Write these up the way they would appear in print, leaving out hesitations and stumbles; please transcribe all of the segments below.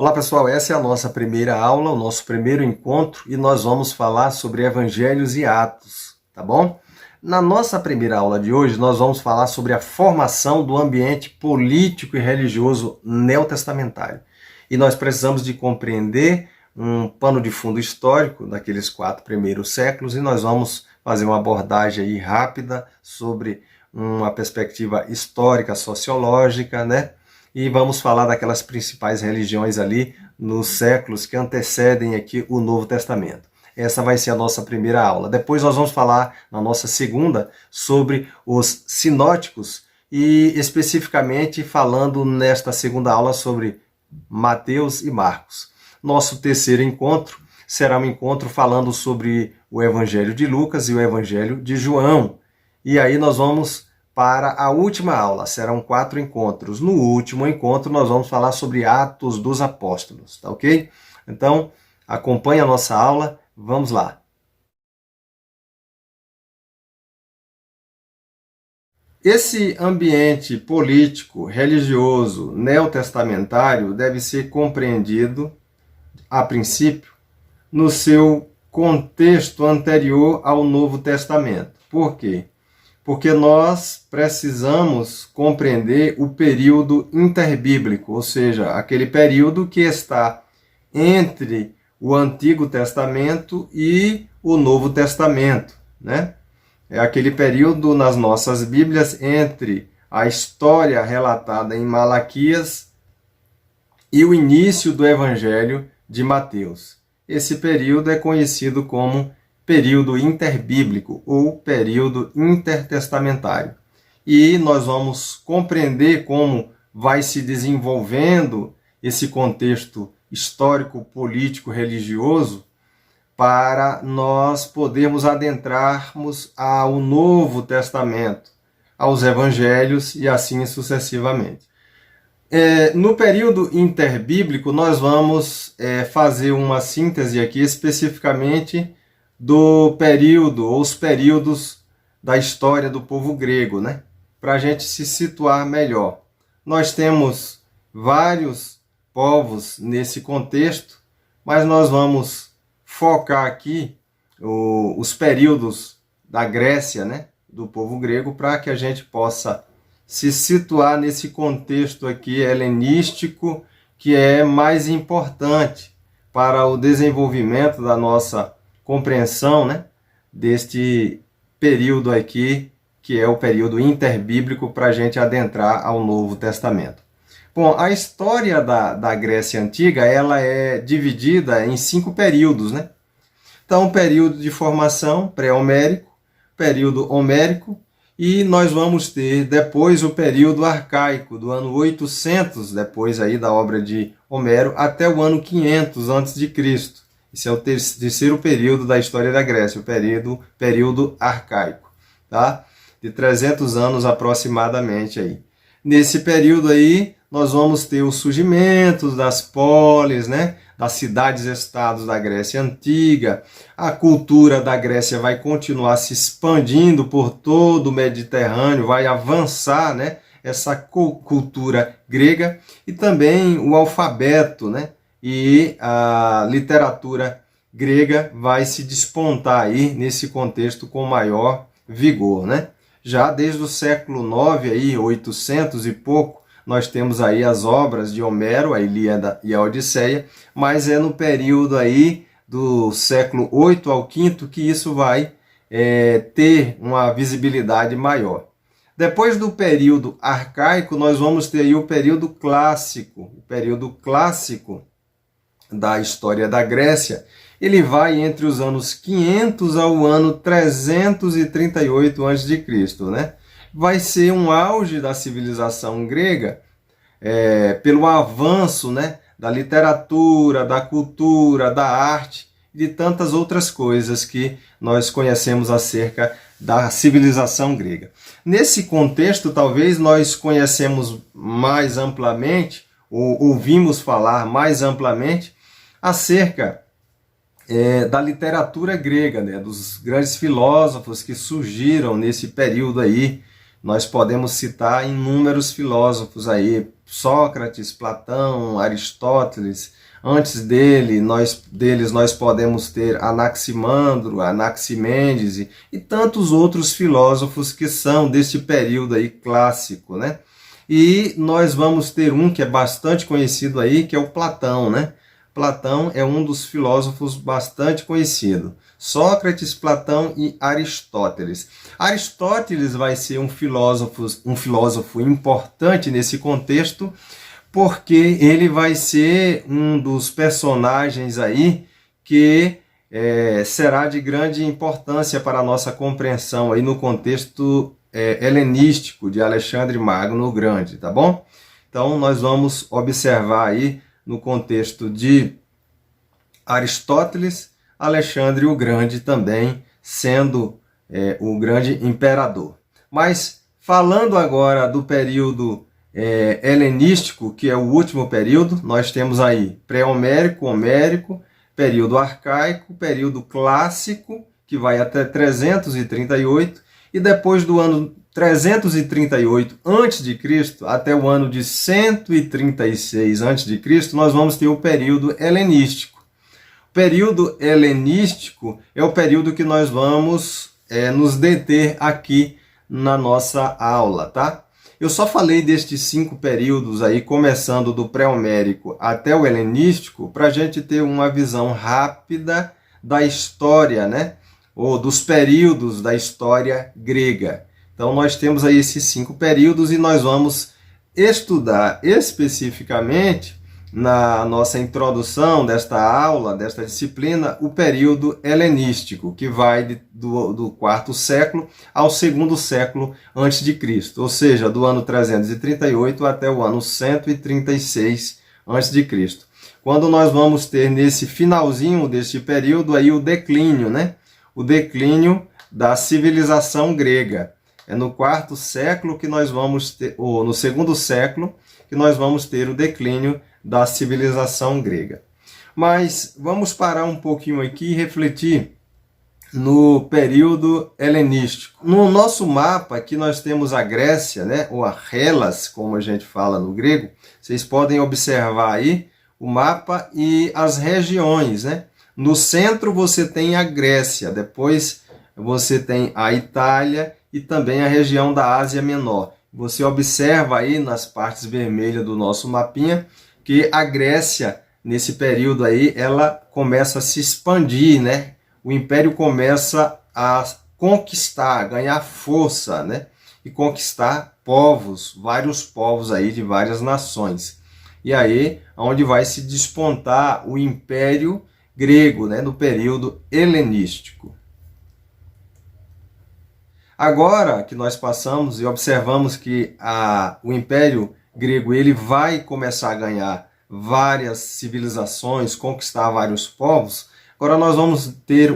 Olá pessoal, essa é a nossa primeira aula, o nosso primeiro encontro e nós vamos falar sobre Evangelhos e Atos, tá bom? Na nossa primeira aula de hoje, nós vamos falar sobre a formação do ambiente político e religioso neotestamentário. E nós precisamos de compreender um pano de fundo histórico daqueles 4 primeiros séculos e nós vamos fazer uma abordagem aí rápida sobre uma perspectiva histórica, sociológica, né? E vamos falar daquelas principais religiões ali nos séculos que antecedem aqui o Novo Testamento. Essa vai ser a nossa primeira aula. Depois nós vamos falar, na nossa segunda, sobre os sinóticos e especificamente falando nesta segunda aula sobre Mateus e Marcos. Nosso terceiro encontro será um encontro falando sobre o Evangelho de Lucas e o Evangelho de João. E aí nós vamos para a última aula, serão 4 encontros. No último encontro, nós vamos falar sobre Atos dos Apóstolos, tá ok? Então, acompanhe a nossa aula, vamos lá. Esse ambiente político, religioso, neotestamentário deve ser compreendido, a princípio, no seu contexto anterior ao Novo Testamento. Por quê? Porque nós precisamos compreender o período interbíblico, ou seja, aquele período que está entre o Antigo Testamento e o Novo Testamento, né? É aquele período nas nossas Bíblias entre a história relatada em Malaquias e o início do Evangelho de Mateus. Esse período é conhecido como período interbíblico ou período intertestamentário. E nós vamos compreender como vai se desenvolvendo esse contexto histórico, político, religioso para nós podermos adentrarmos ao Novo Testamento, aos Evangelhos e assim sucessivamente. No período interbíblico, nós vamos fazer uma síntese aqui especificamente do período, ou os períodos da história do povo grego, né? Para a gente se situar melhor. Nós temos vários povos nesse contexto, mas nós vamos focar aqui os períodos da Grécia, né? Do povo grego, para que a gente possa se situar nesse contexto aqui helenístico, que é mais importante para o desenvolvimento da nossa compreensão, né, deste período aqui, que é o período interbíblico, para a gente adentrar ao Novo Testamento. Bom, a história da Grécia Antiga, ela é dividida em 5 períodos, né? Então, período de formação pré-homérico, período homérico, e nós vamos ter depois o período arcaico, do ano 800, depois aí da obra de Homero, até o ano 500 a.C. Esse é o terceiro período da história da Grécia, o período arcaico, tá? De 300 anos aproximadamente aí. Nesse período aí, nós vamos ter o surgimento das polis, né? Das cidades-estados da Grécia Antiga. A cultura da Grécia vai continuar se expandindo por todo o Mediterrâneo, vai avançar, né? Essa cultura grega e também o alfabeto, né? E a literatura grega vai se despontar aí nesse contexto com maior vigor, né? Já desde o século IX, aí, 800 e pouco, nós temos aí as obras de Homero, a Ilíada e a Odisseia, mas é no período aí do século VIII ao V que isso vai ter uma visibilidade maior. Depois do período arcaico, nós vamos ter aí o período clássico. O período clássico da história da Grécia, ele vai entre os anos 500 ao ano 338 a.C., né? Vai ser um auge da civilização grega pelo avanço, né, da literatura, da cultura, da arte e de tantas outras coisas que nós conhecemos acerca da civilização grega. Nesse contexto, talvez nós conhecemos mais amplamente, ou ouvimos falar mais amplamente, acerca da literatura grega, né, dos grandes filósofos que surgiram nesse período aí. Nós podemos citar inúmeros filósofos aí, Sócrates, Platão, Aristóteles. Antes deles nós podemos ter Anaximandro, Anaximêndides e tantos outros filósofos que são deste período aí clássico, né? E nós vamos ter um que é bastante conhecido aí, que é o Platão, né? Platão é um dos filósofos bastante conhecido. Sócrates, Platão e Aristóteles. Aristóteles vai ser um filósofo importante nesse contexto, porque ele vai ser um dos personagens aí que será de grande importância para a nossa compreensão aí no contexto helenístico de Alexandre Magno o Grande, tá bom? Então nós vamos observar aí no contexto de Aristóteles, Alexandre o Grande também sendo o grande imperador. Mas falando agora do período helenístico, que é o último período, nós temos aí pré-homérico, homérico, período arcaico, período clássico, que vai até 338, e depois do ano 338 a.C. até o ano de 136 a.C., nós vamos ter o período helenístico. O período helenístico é o período que nós vamos nos deter aqui na nossa aula, tá? Eu só falei destes 5 períodos aí, começando do pré-homérico até o helenístico, para a gente ter uma visão rápida da história, né? Ou dos períodos da história grega. Então, nós temos aí esses 5 períodos e nós vamos estudar especificamente, na nossa introdução desta aula, desta disciplina, o período helenístico, que vai do 4º século ao 2º século antes de Cristo, ou seja, do ano 338 até o ano 136 antes de Cristo. Quando nós vamos ter nesse finalzinho deste período aí o declínio, né? O declínio da civilização grega. É no 4º século que nós vamos ter, ou no 2º século, que nós vamos ter o declínio da civilização grega. Mas vamos parar um pouquinho aqui e refletir no período helenístico. No nosso mapa aqui nós temos a Grécia, né, ou a Hellas, como a gente fala no grego. Vocês podem observar aí o mapa e as regiões, né? No centro você tem a Grécia, depois você tem a Itália e também a região da Ásia Menor. Você observa aí nas partes vermelhas do nosso mapinha que a Grécia, nesse período aí, ela começa a se expandir, né? O império começa a conquistar, ganhar força, né? E conquistar povos, vários povos aí de várias nações. E aí, onde vai se despontar o império grego, né? No período helenístico. Agora que nós passamos e observamos que o império grego ele vai começar a ganhar várias civilizações, conquistar vários povos, agora nós vamos ter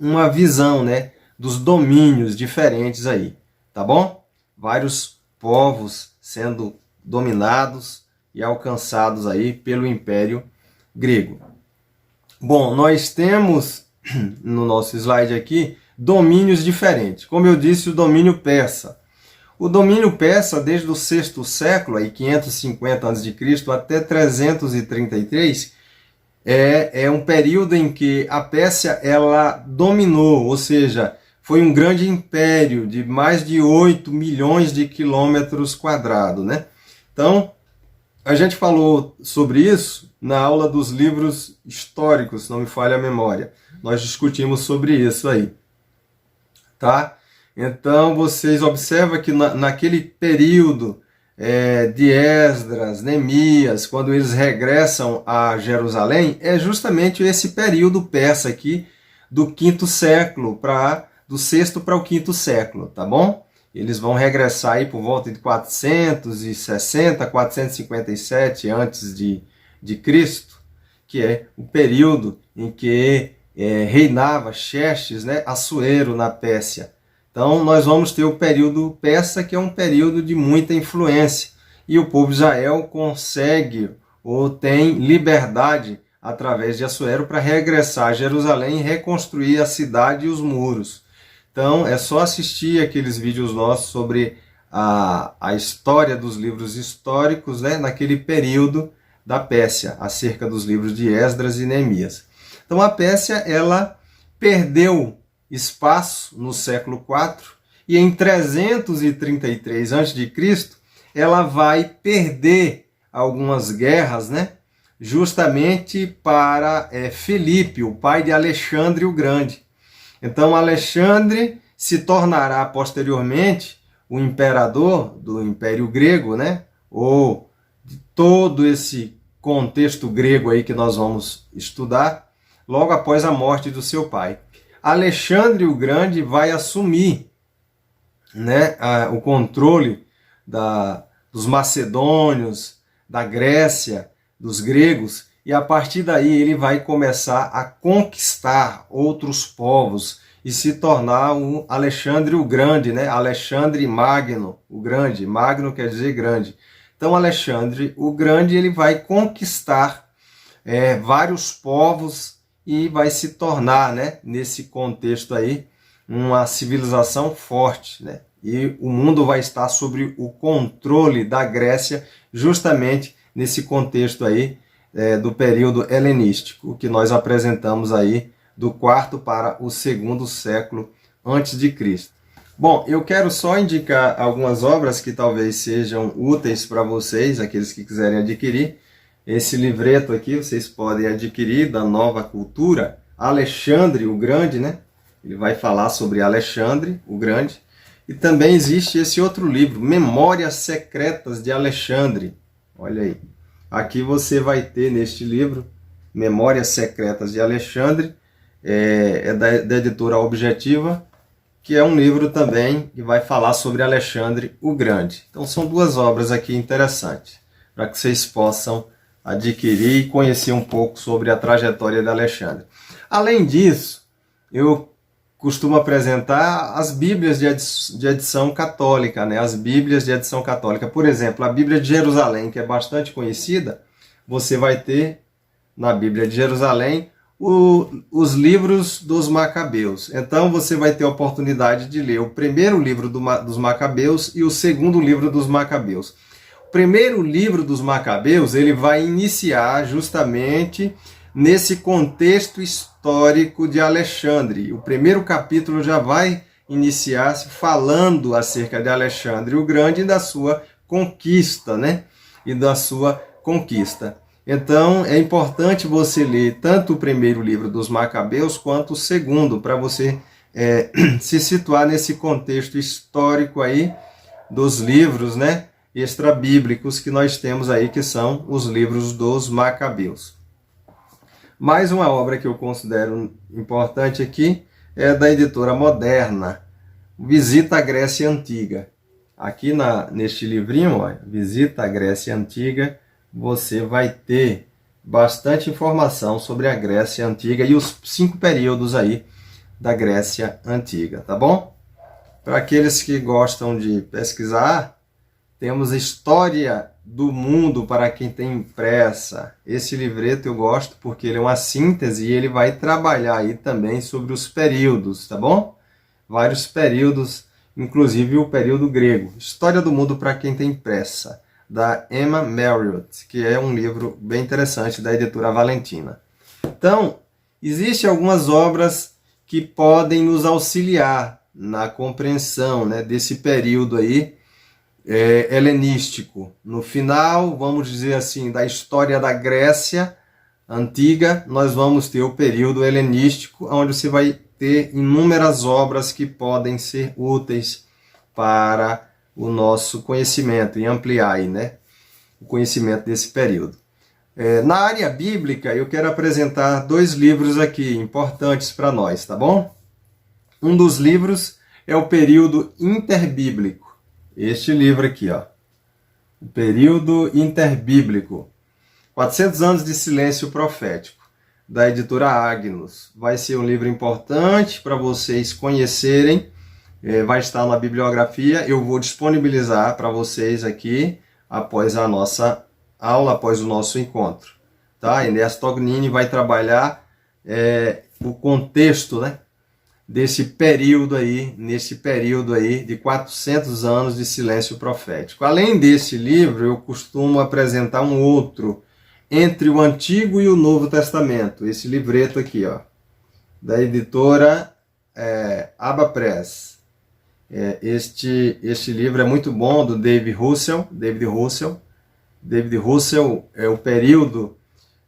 uma visão, né, dos domínios diferentes aí, tá bom? Vários povos sendo dominados e alcançados aí pelo Império Grego. Bom, nós temos no nosso slide aqui domínios diferentes. Como eu disse, o domínio persa. O domínio persa, desde o 6º século, aí 550 a.C., até 333, é um período em que a Pérsia ela dominou, ou seja, foi um grande império de mais de 8 milhões de quilômetros quadrados, né? Então, a gente falou sobre isso na aula dos livros históricos, se não me falha a memória. Nós discutimos sobre isso aí, tá? Então, vocês observam que naquele período de Esdras, Neemias, quando eles regressam a Jerusalém, é justamente esse período persa aqui, do 5º século, do 6º para o 5º século, tá bom? Eles vão regressar aí por volta de 460, 457 antes de Cristo, que é o período em que reinava Xerxes, né, Assuero, na Pérsia. Então, nós vamos ter o período persa, que é um período de muita influência. E o povo de Israel consegue ou tem liberdade através de Assuero para regressar a Jerusalém e reconstruir a cidade e os muros. Então, é só assistir aqueles vídeos nossos sobre a história dos livros históricos, né, naquele período da Pérsia, acerca dos livros de Esdras e Neemias. Então a Pérsia, ela perdeu espaço no século IV e em 333 a.C. ela vai perder algumas guerras, né, justamente para Filipe, o pai de Alexandre o Grande. Então Alexandre se tornará posteriormente o imperador do Império Grego, né, ou de todo esse contexto grego aí que nós vamos estudar, logo após a morte do seu pai. Alexandre o Grande vai assumir, né, o controle dos macedônios, da Grécia, dos gregos, e a partir daí ele vai começar a conquistar outros povos e se tornar o Alexandre o Grande, né? Alexandre Magno, o Grande. Magno quer dizer grande. Então Alexandre o Grande, ele vai conquistar vários povos e vai se tornar, né, nesse contexto aí, uma civilização forte, né? E o mundo vai estar sob o controle da Grécia, justamente nesse contexto aí do período helenístico, que nós apresentamos aí do 4º para o 2º século antes de Cristo. Bom, eu quero só indicar algumas obras que talvez sejam úteis para vocês, aqueles que quiserem adquirir. Esse livreto aqui vocês podem adquirir, da Nova Cultura, Alexandre o Grande, né? Ele vai falar sobre Alexandre o Grande. E também existe esse outro livro, Memórias Secretas de Alexandre. Olha aí. Aqui você vai ter neste livro, Memórias Secretas de Alexandre, da editora Objetiva, que é um livro também que vai falar sobre Alexandre o Grande. Então são duas obras aqui interessantes, para que vocês possam adquirir e conhecer um pouco sobre a trajetória de Alexandre. Além disso, eu costumo apresentar as Bíblias de edição católica, né? As Bíblias de edição católica. Por exemplo, a Bíblia de Jerusalém, que é bastante conhecida, você vai ter na Bíblia de Jerusalém os livros dos Macabeus. Então você vai ter a oportunidade de ler o primeiro livro dos Macabeus e o segundo livro dos Macabeus. O primeiro livro dos Macabeus, ele vai iniciar justamente nesse contexto histórico de Alexandre. O primeiro capítulo já vai iniciar-se falando acerca de Alexandre o Grande e da sua conquista, né? E da sua conquista. Então, é importante você ler tanto o primeiro livro dos Macabeus quanto o segundo, para você se situar nesse contexto histórico aí dos livros, né, extrabíblicos que nós temos aí, que são os livros dos Macabeus. Mais uma obra que eu considero importante aqui é da editora Moderna, Visita à Grécia Antiga. Aqui neste livrinho, ó, Visita à Grécia Antiga, você vai ter bastante informação sobre a Grécia Antiga e os 5 períodos aí da Grécia Antiga, tá bom? Para aqueles que gostam de pesquisar, temos História do Mundo para quem tem pressa. Esse livreto eu gosto porque ele é uma síntese e ele vai trabalhar aí também sobre os períodos, tá bom? Vários períodos, inclusive o período grego. História do Mundo para quem tem pressa, da Emma Marriott, que é um livro bem interessante da editora Valentina. Então, existem algumas obras que podem nos auxiliar na compreensão, né, desse período aí helenístico. No final, vamos dizer assim, da história da Grécia Antiga, nós vamos ter o período helenístico, onde você vai ter inúmeras obras que podem ser úteis para o nosso conhecimento e ampliar aí, né, o conhecimento desse período. Na área bíblica, eu quero apresentar 2 livros aqui importantes para nós, tá bom? Um dos livros é o período interbíblico. Este livro aqui, ó, o período interbíblico, 400 anos de silêncio profético, da editora Agnus. Vai ser um livro importante para vocês conhecerem. Vai estar na bibliografia, eu vou disponibilizar para vocês aqui após a nossa aula, após o nosso encontro. Tá? Inés Tognini vai trabalhar o contexto, né, desse período aí, nesse período aí de 400 anos de silêncio profético. Além desse livro, eu costumo apresentar um outro, Entre o Antigo e o Novo Testamento, esse livreto aqui, ó, da editora Abba Press. Este livro é muito bom, do David Russell. David Russell é o período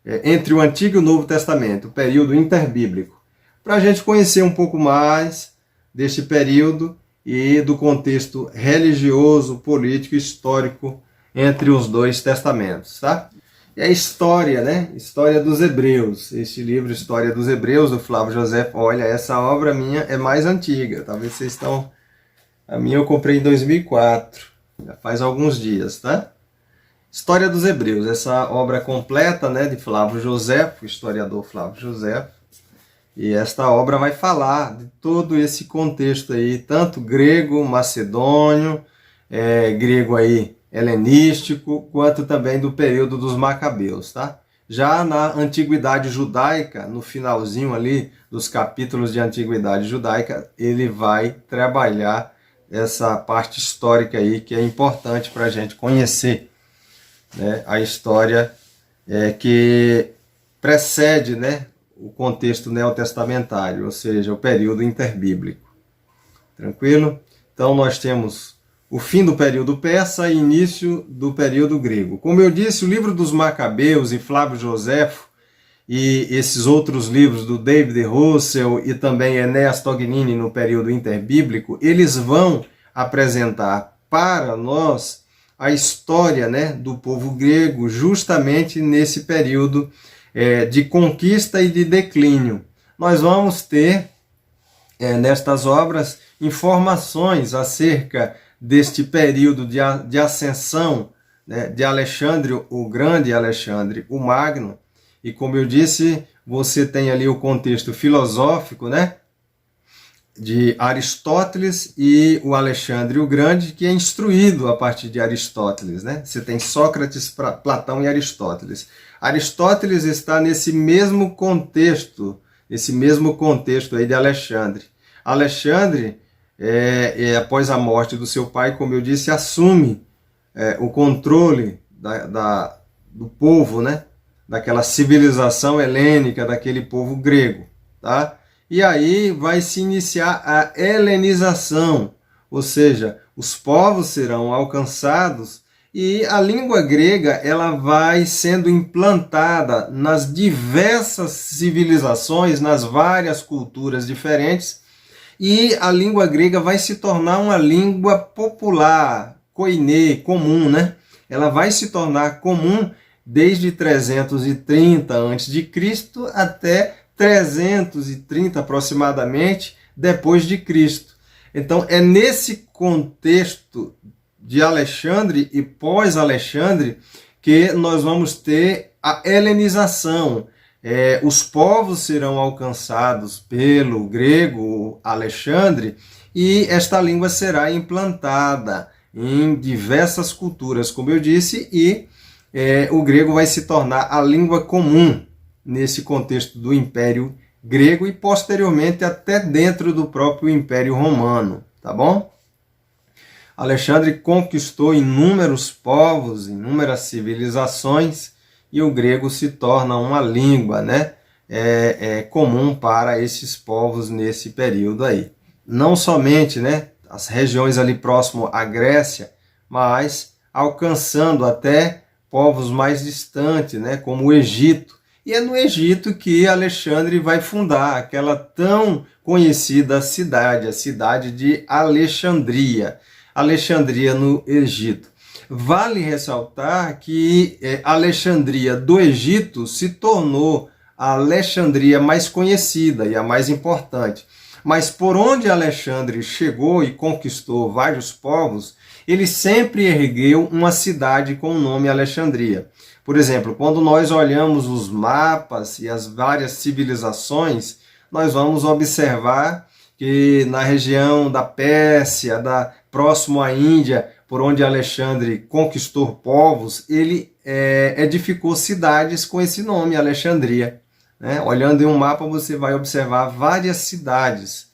entre o Antigo e o Novo Testamento, o período interbíblico, para a gente conhecer um pouco mais deste período e do contexto religioso, político e histórico entre os dois testamentos, tá? E a história, né? História dos Hebreus. Este livro, História dos Hebreus, do Flávio José. Olha, essa obra minha é mais antiga. Talvez vocês estão... A minha eu comprei em 2004. Já faz alguns dias, tá? História dos Hebreus. Essa obra completa, né? De Flávio José, o historiador Flávio José. E esta obra vai falar de todo esse contexto aí, tanto grego, macedônio, grego aí helenístico, quanto também do período dos Macabeus, tá? Já na Antiguidade Judaica, no finalzinho ali dos capítulos de Antiguidade Judaica, ele vai trabalhar essa parte histórica aí que é importante para a gente conhecer, né? A história que precede, né, o contexto neotestamentário, ou seja, o período interbíblico. Tranquilo? Então nós temos o fim do período persa e início do período grego. Como eu disse, o livro dos Macabeus e Flávio Joséfo e esses outros livros do David Russell e também Enéas Tognini no período interbíblico, eles vão apresentar para nós a história, né, do povo grego justamente nesse período de conquista e de declínio. Nós vamos ter nestas obras informações acerca deste período de ascensão, né, de Alexandre o Grande e Alexandre o Magno. E como eu disse, você tem ali o contexto filosófico, né, de Aristóteles e o Alexandre o Grande, que é instruído a partir de Aristóteles, né? Você tem Sócrates, Platão e Aristóteles. Aristóteles está nesse mesmo contexto aí de Alexandre. Alexandre, após a morte do seu pai, como eu disse, assume o controle do povo, né? Daquela civilização helênica, daquele povo grego, tá? E aí vai se iniciar a helenização, ou seja, os povos serão alcançados e a língua grega ela vai sendo implantada nas diversas civilizações, nas várias culturas diferentes, e a língua grega vai se tornar uma língua popular, koiné, comum, né? Ela vai se tornar comum desde 330 a.C. até 330 aproximadamente depois de Cristo. Então é nesse contexto de Alexandre e pós-Alexandre que nós vamos ter a helenização. Os povos serão alcançados pelo grego Alexandre e esta língua será implantada em diversas culturas, como eu disse, e o grego vai se tornar a língua comum nesse contexto do Império Grego e posteriormente até dentro do próprio Império Romano, tá bom? Alexandre conquistou inúmeros povos, inúmeras civilizações e o grego se torna uma língua, né, comum para esses povos nesse período aí. Não somente, né, as regiões ali próximo à Grécia, mas alcançando até povos mais distantes, né, como o Egito. E é no Egito que Alexandre vai fundar aquela tão conhecida cidade, a cidade de Alexandria. Alexandria no Egito. Vale ressaltar que Alexandria do Egito se tornou a Alexandria mais conhecida e a mais importante. Mas por onde Alexandre chegou e conquistou vários povos, ele sempre ergueu uma cidade com o nome Alexandria. Por exemplo, quando nós olhamos os mapas e as várias civilizações, nós vamos observar que na região da Pérsia, próximo à Índia, por onde Alexandre conquistou povos, ele edificou cidades com esse nome, Alexandria. Né? Olhando em um mapa, você vai observar várias cidades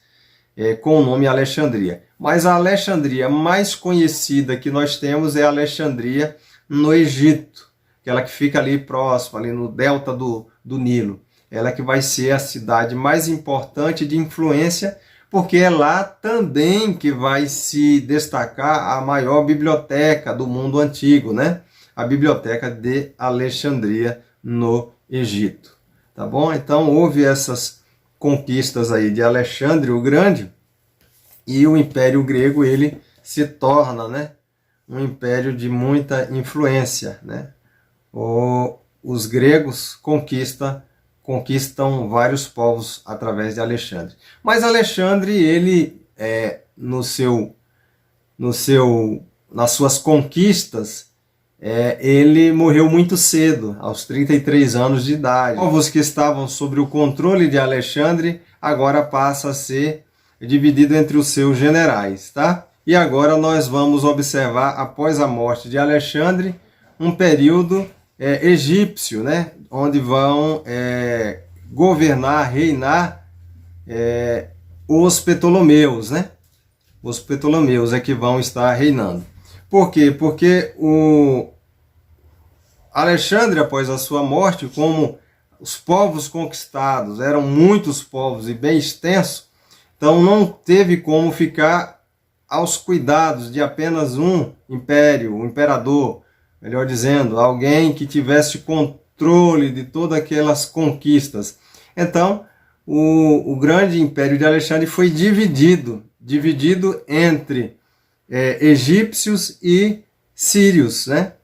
com o nome Alexandria. Mas a Alexandria mais conhecida que nós temos é a Alexandria no Egito, aquela que fica ali próximo, ali no delta do Nilo. Ela que vai ser a cidade mais importante de influência, porque é lá também que vai se destacar a maior biblioteca do mundo antigo, né? A Biblioteca de Alexandria no Egito. Tá bom? Então houve essas conquistas aí de Alexandre o Grande, e o Império Grego ele se torna, né, um império de muita influência, né? Os gregos conquistam vários povos através de Alexandre. Mas Alexandre, ele nas suas conquistas, ele morreu muito cedo, aos 33 anos de idade. Os povos que estavam sob o controle de Alexandre agora passa a ser dividido entre os seus generais, tá? E agora nós vamos observar, após a morte de Alexandre, um período egípcio, né? Onde vão governar, reinar os Ptolomeus, né? Os Ptolomeus é que vão estar reinando. Por quê? Porque o Alexandre, após a sua morte, como os povos conquistados eram muitos povos e bem extensos, então não teve como ficar aos cuidados de apenas um império, um imperador, melhor dizendo, alguém que tivesse controle de todas aquelas conquistas. Então, o grande império de Alexandre foi dividido entre egípcios e sírios, né?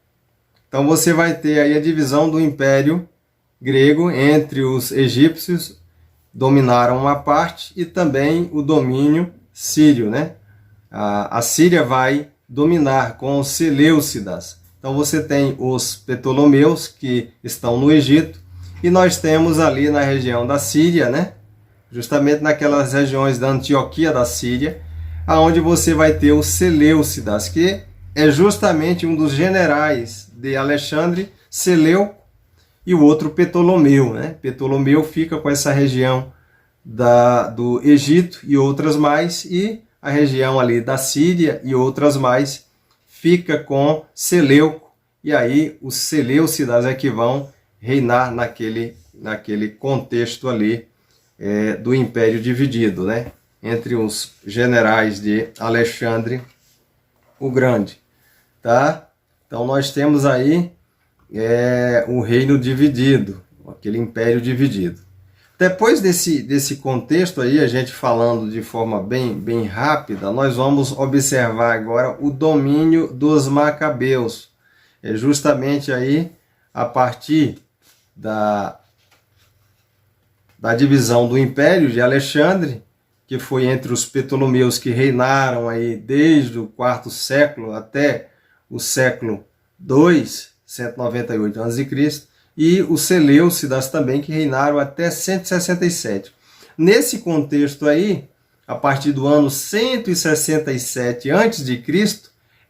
Então você vai ter aí a divisão do Império Grego entre os egípcios, dominaram uma parte, e também o domínio sírio, né? A Síria vai dominar com os Seleucidas. Então você tem os Ptolomeus, que estão no Egito, e nós temos ali na região da Síria, né? Justamente naquelas regiões da Antioquia da Síria, aonde você vai ter os Seleucidas, que é justamente um dos generais de Alexandre, Seleuco, e o outro Ptolomeu, né? Ptolomeu fica com essa região do Egito e outras mais, e a região ali da Síria e outras mais fica com Seleuco, e aí os Seleucidas é que vão reinar naquele contexto ali do Império dividido, né? Entre os generais de Alexandre o Grande, tá? Então nós temos aí o reino dividido, aquele império dividido. Depois desse contexto aí, a gente falando de forma bem rápida, nós vamos observar agora o domínio dos Macabeus. É justamente aí, a partir da divisão do Império de Alexandre, que foi entre os Ptolomeus, que reinaram aí desde o quarto século até o século II, 198 a.C., e os Seleucidas também, que reinaram até 167. Nesse contexto aí, a partir do ano 167 a.C.,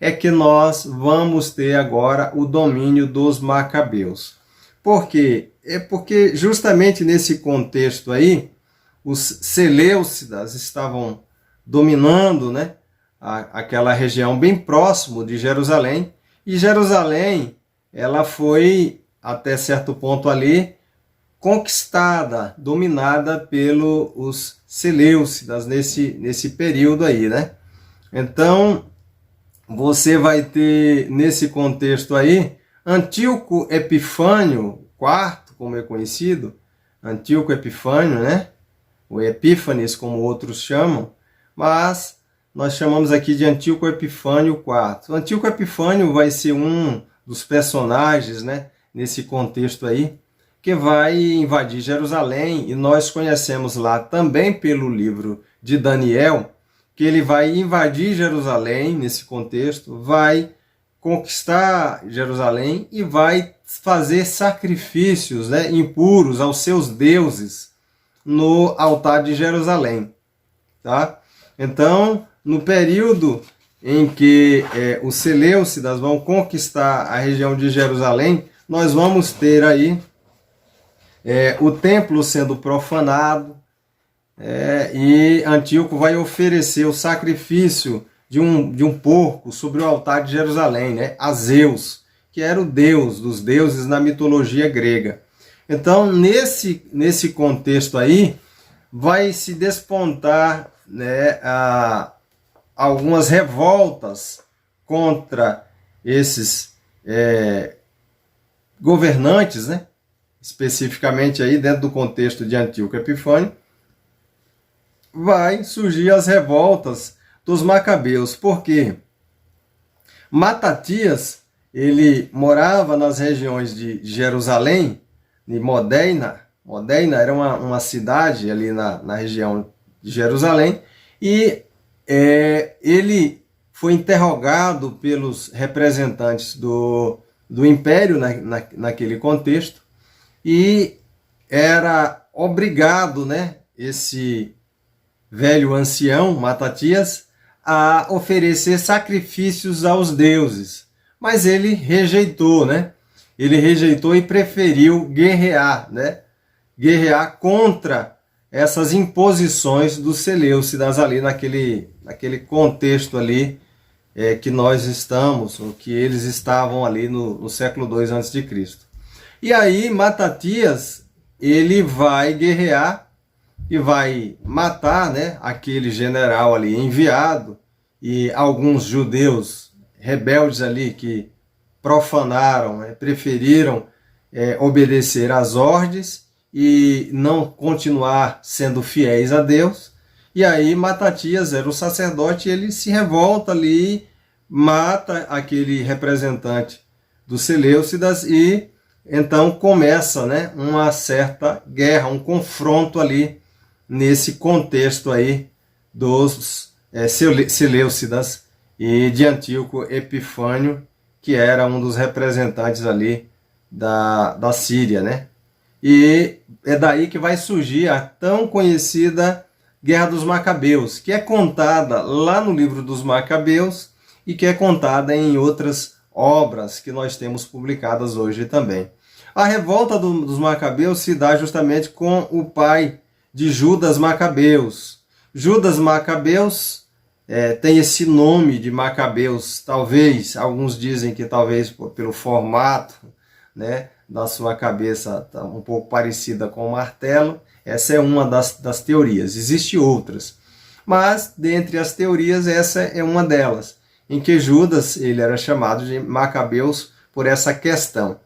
é que nós vamos ter agora o domínio dos Macabeus. Por quê? É porque justamente nesse contexto aí, os Seleucidas estavam dominando, né, aquela região bem próximo de Jerusalém, e Jerusalém ela foi, até certo ponto ali, conquistada, dominada pelos Seleucidas nesse período aí, né? Então, você vai ter, nesse contexto aí, Antíoco Epifânio IV, como é conhecido, Antíoco Epifânio, né? O Epífanes, como outros chamam, mas nós chamamos aqui de Antíoco Epifânio IV. O Antíoco Epifânio vai ser um dos personagens, né, nesse contexto aí, que vai invadir Jerusalém, e nós conhecemos lá também pelo livro de Daniel, que ele vai invadir Jerusalém nesse contexto, vai conquistar Jerusalém e vai fazer sacrifícios, né, impuros aos seus deuses no altar de Jerusalém, tá? Então, no período em que os Seleucidas vão conquistar a região de Jerusalém, nós vamos ter aí o templo sendo profanado, e Antíoco vai oferecer o sacrifício de um porco sobre o altar de Jerusalém, né, a Zeus, que era o deus dos deuses na mitologia grega. Então, nesse contexto aí, vai se despontar, né, algumas revoltas contra esses governantes, né, especificamente aí dentro do contexto de Antíoco Epifânio, vai surgir as revoltas dos macabeus. Por quê? Matatias, ele morava nas regiões de Jerusalém, de Modena. Modena era uma cidade ali na região de Jerusalém, e ele foi interrogado pelos representantes do império naquele contexto, e era obrigado, né, esse velho ancião, Matatias, a oferecer sacrifícios aos deuses. Mas ele rejeitou, né? Ele rejeitou e preferiu guerrear, né? Guerrear contra essas imposições dos Seleucidas ali naquele contexto ali que nós estamos, ou que eles estavam ali no século II a.C. E aí Matatias, ele vai guerrear e vai matar, né, aquele general ali enviado, e alguns judeus rebeldes ali que profanaram, preferiram obedecer às ordens e não continuar sendo fiéis a Deus. E aí Matatias era o sacerdote, ele se revolta ali, mata aquele representante dos Seleucidas, e então começa, né, uma certa guerra, um confronto ali nesse contexto aí dos Seleucidas e de Antíoco Epifânio, que era um dos representantes ali da Síria, né? E é daí que vai surgir a tão conhecida Guerra dos Macabeus, que é contada lá no livro dos Macabeus e que é contada em outras obras que nós temos publicadas hoje também. A revolta dos Macabeus se dá justamente com o pai de Judas Macabeus. Judas Macabeus tem esse nome de Macabeus, talvez, alguns dizem que talvez pelo formato, né, da sua cabeça tá um pouco parecida com o martelo. Essa é uma das teorias, existem outras. Mas, dentre as teorias, essa é uma delas, em que Judas ele era chamado de Macabeus por essa questão.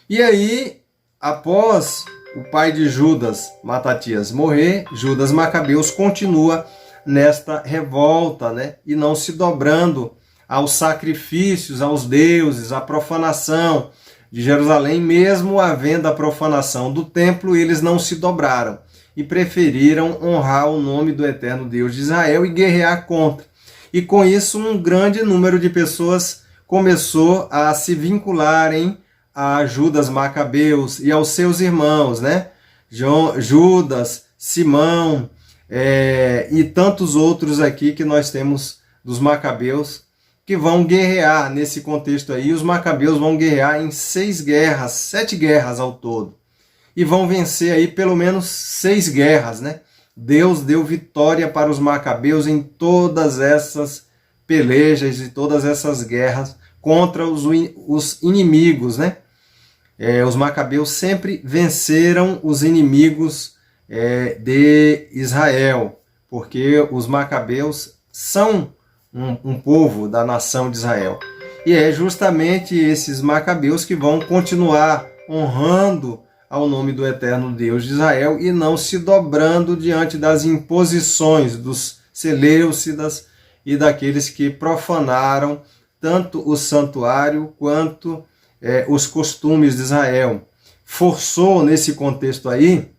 E aí, após o pai de Judas, Matatias, morrer, Judas Macabeus continua nesta revolta, né? E não se dobrando aos sacrifícios, aos deuses, à profanação de Jerusalém. Mesmo havendo a profanação do templo, eles não se dobraram e preferiram honrar o nome do eterno Deus de Israel e guerrear contra. E com isso, um grande número de pessoas começou a se vincularem a Judas Macabeus e aos seus irmãos, né? Judas, Simão e tantos outros aqui que nós temos dos Macabeus, que vão guerrear nesse contexto aí. Os Macabeus vão guerrear em 7 guerras ao todo, e vão vencer aí pelo menos 6 guerras, né? Deus deu vitória para os Macabeus em todas essas pelejas e todas essas guerras contra os inimigos, né? Os Macabeus sempre venceram os inimigos de Israel, porque os Macabeus são um povo da nação de Israel. E é justamente esses Macabeus que vão continuar honrando ao nome do eterno Deus de Israel e não se dobrando diante das imposições dos Seleucidas e daqueles que profanaram tanto o santuário quanto os costumes de Israel. Forçou, nesse contexto aí,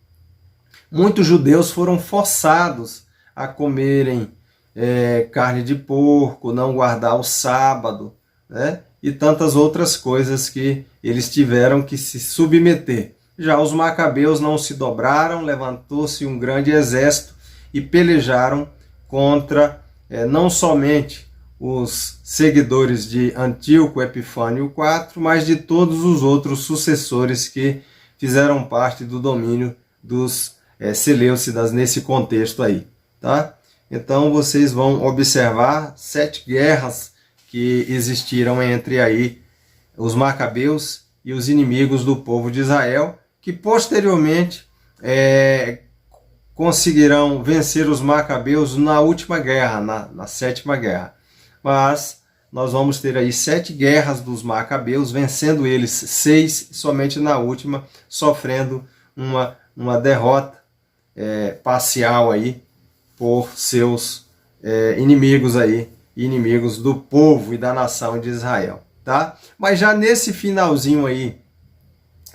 muitos judeus foram forçados a comerem carne de porco, não guardar o sábado, né? E tantas outras coisas que eles tiveram que se submeter. Já os Macabeus não se dobraram, levantou-se um grande exército e pelejaram contra não somente os seguidores de Antíoco Epifânio IV, mas de todos os outros sucessores que fizeram parte do domínio dos Seleucidas nesse contexto aí, tá? Então vocês vão observar 7 guerras que existiram entre aí os macabeus e os inimigos do povo de Israel, que posteriormente conseguirão vencer os macabeus na última guerra, na 7ª guerra. Mas nós vamos ter aí 7 guerras dos macabeus, vencendo eles 6, somente na última, sofrendo uma derrota parcial aí por seus inimigos aí, inimigos do povo e da nação de Israel, tá? Mas já nesse finalzinho aí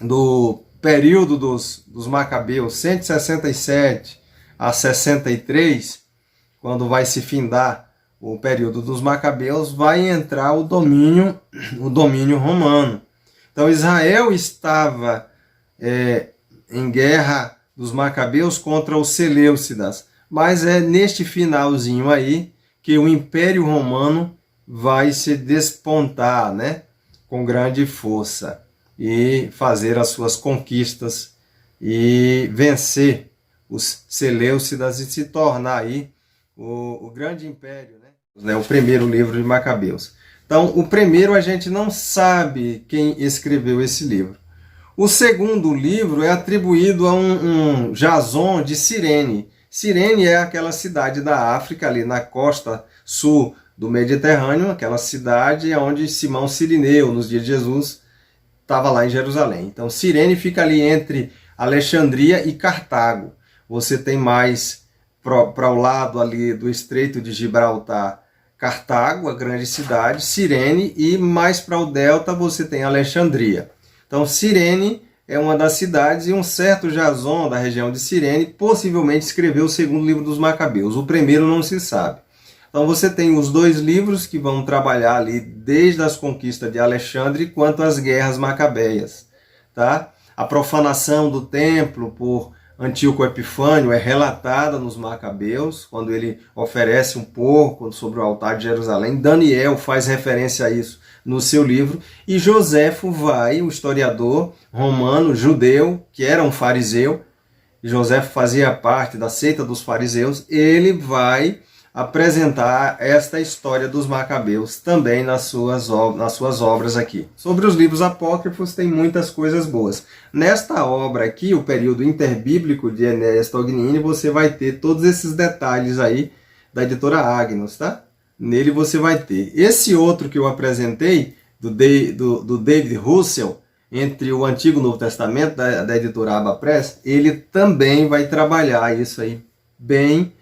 do período dos macabeus, 167 a 63, quando vai se findar o período dos macabeus, vai entrar o domínio romano. Então Israel estava em guerra dos macabeus contra os seleucidas, mas é neste finalzinho aí que o Império Romano vai se despontar, né, com grande força e fazer as suas conquistas e vencer os seleucidas e se tornar aí o grande império, né? O primeiro livro de Macabeus. Então, o primeiro a gente não sabe quem escreveu esse livro. O segundo livro é atribuído a um Jason de Cirene. Cirene é aquela cidade da África, ali na costa sul do Mediterrâneo, aquela cidade onde Simão Cirineu, nos dias de Jesus, estava lá em Jerusalém. Então, Cirene fica ali entre Alexandria e Cartago. Você tem mais para o lado ali do Estreito de Gibraltar, Cartago, a grande cidade, Cirene, e mais para o delta você tem Alexandria. Então, Cirene é uma das cidades e um certo Jason da região de Cirene possivelmente escreveu o segundo livro dos Macabeus. O primeiro não se sabe. Então você tem os 2 livros que vão trabalhar ali desde as conquistas de Alexandre quanto às guerras macabeias, tá? A profanação do templo por Antíoco Epifânio é relatada nos Macabeus, quando ele oferece um porco sobre o altar de Jerusalém. Daniel faz referência a isso no seu livro, e Joséfo vai, o historiador romano, judeu, que era um fariseu, Joséfo fazia parte da seita dos fariseus, ele vai apresentar esta história dos Macabeus também nas suas obras aqui. Sobre os livros apócrifos tem muitas coisas boas. Nesta obra aqui, o período interbíblico de Enéas Tognini, você vai ter todos esses detalhes aí da editora Agnus, tá? Nele você vai ter. Esse outro que eu apresentei, do David Russell, entre o Antigo e o Novo Testamento, da editora Abba Press, ele também vai trabalhar isso aí bem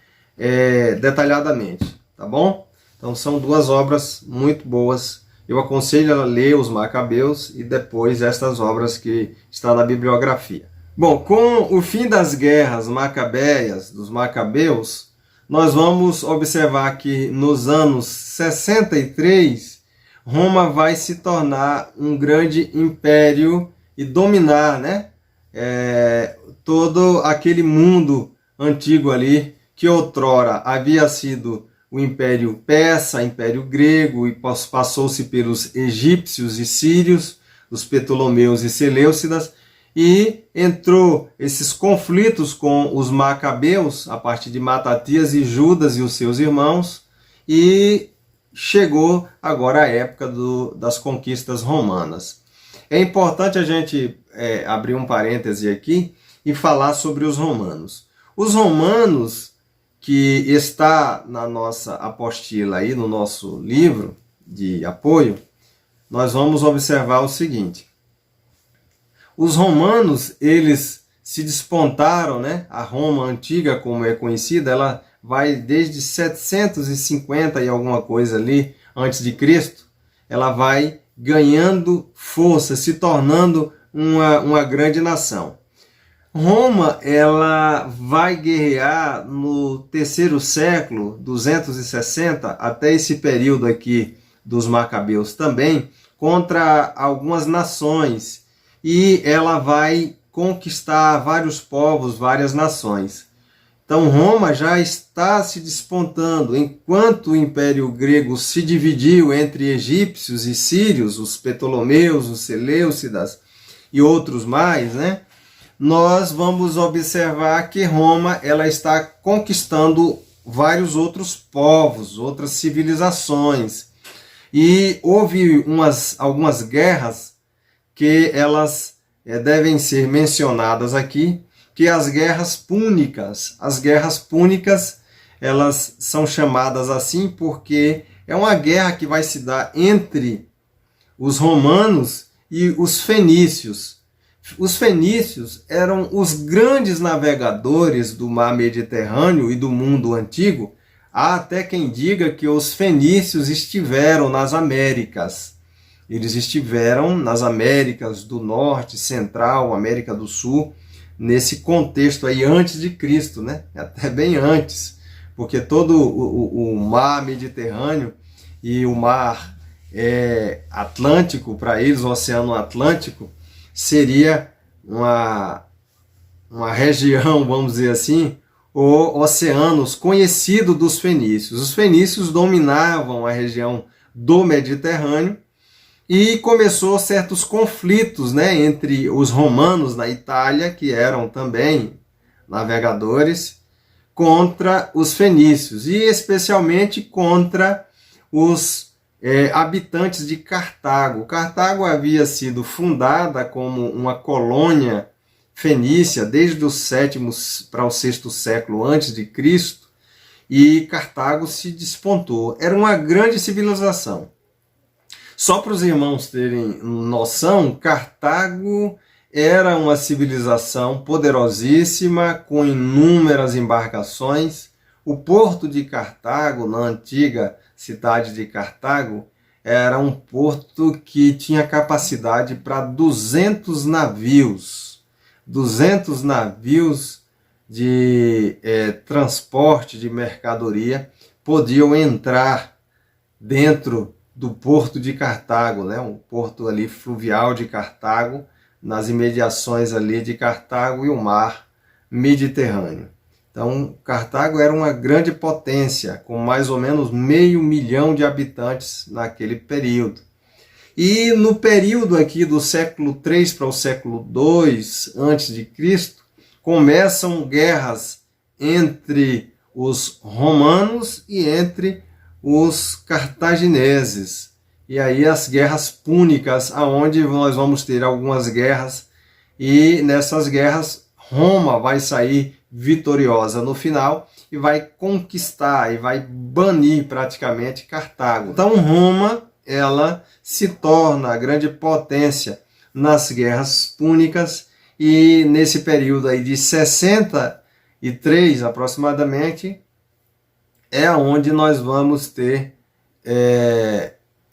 detalhadamente, tá bom? Então são 2 obras muito boas. Eu aconselho a ler os Macabeus e depois estas obras que estão na bibliografia. Bom, com o fim das guerras macabeias, dos Macabeus, nós vamos observar que nos anos 63, Roma vai se tornar um grande império e dominar, né, todo aquele mundo antigo ali, que outrora havia sido o Império Persa, Império Grego, e passou-se pelos egípcios e sírios, os Ptolomeus e Seleucidas, e entrou esses conflitos com os Macabeus, a partir de Matatias e Judas e os seus irmãos, e chegou agora a época das conquistas romanas. É importante a gente abrir um parêntese aqui e falar sobre os romanos. Os romanos, que está na nossa apostila aí, no nosso livro de apoio, nós vamos observar o seguinte. Os romanos, eles se despontaram, né? A Roma antiga, como é conhecida, ela vai desde 750 e alguma coisa ali, antes de Cristo, ela vai ganhando força, se tornando uma grande nação. Roma, ela vai guerrear no 3º século, 260, até esse período aqui dos Macabeus também, contra algumas nações, e ela vai conquistar vários povos, várias nações. Então Roma já está se despontando, enquanto o Império Grego se dividiu entre egípcios e sírios, os Ptolomeus, os Seleucidas e outros mais, né? nós vamos observar que Roma ela está conquistando vários outros povos, outras civilizações. E houve algumas guerras que elas devem ser mencionadas aqui, que as guerras púnicas. As guerras púnicas, elas são chamadas assim porque é uma guerra que vai se dar entre os romanos e os fenícios. Os fenícios eram os grandes navegadores do mar Mediterrâneo e do mundo antigo. Há até quem diga que os fenícios estiveram nas Américas. Eles estiveram nas Américas do Norte, Central, América do Sul, nesse contexto aí antes de Cristo, né? Até bem antes, porque todo o mar Mediterrâneo e o mar Atlântico, para eles, o Oceano Atlântico, seria uma região, vamos dizer assim, o oceanos conhecido dos fenícios. Os fenícios dominavam a região do Mediterrâneo e começou certos conflitos, né, entre os romanos na Itália, que eram também navegadores, contra os fenícios e especialmente contra os habitantes de Cartago. Cartago havia sido fundada como uma colônia fenícia desde o 7º para o 6º século antes de Cristo, e Cartago se despontou. Era uma grande civilização. Só para os irmãos terem noção, Cartago era uma civilização poderosíssima, com inúmeras embarcações. O porto de Cartago, na antiga cidade de Cartago, era um porto que tinha capacidade para 200 navios. 200 navios de transporte de mercadoria podiam entrar dentro do porto de Cartago, né? Um porto ali fluvial de Cartago, nas imediações ali de Cartago e o mar Mediterrâneo. Então, Cartago era uma grande potência, com mais ou menos 500 mil de habitantes naquele período. E no período aqui do século III para o século II a.C., começam guerras entre os romanos e entre os cartagineses. E aí as guerras púnicas, aonde nós vamos ter algumas guerras, e nessas guerras Roma vai sair vitoriosa no final e vai conquistar e vai banir praticamente Cartago. Então Roma ela se torna a grande potência nas guerras púnicas, e nesse período aí de 63 aproximadamente é onde nós vamos ter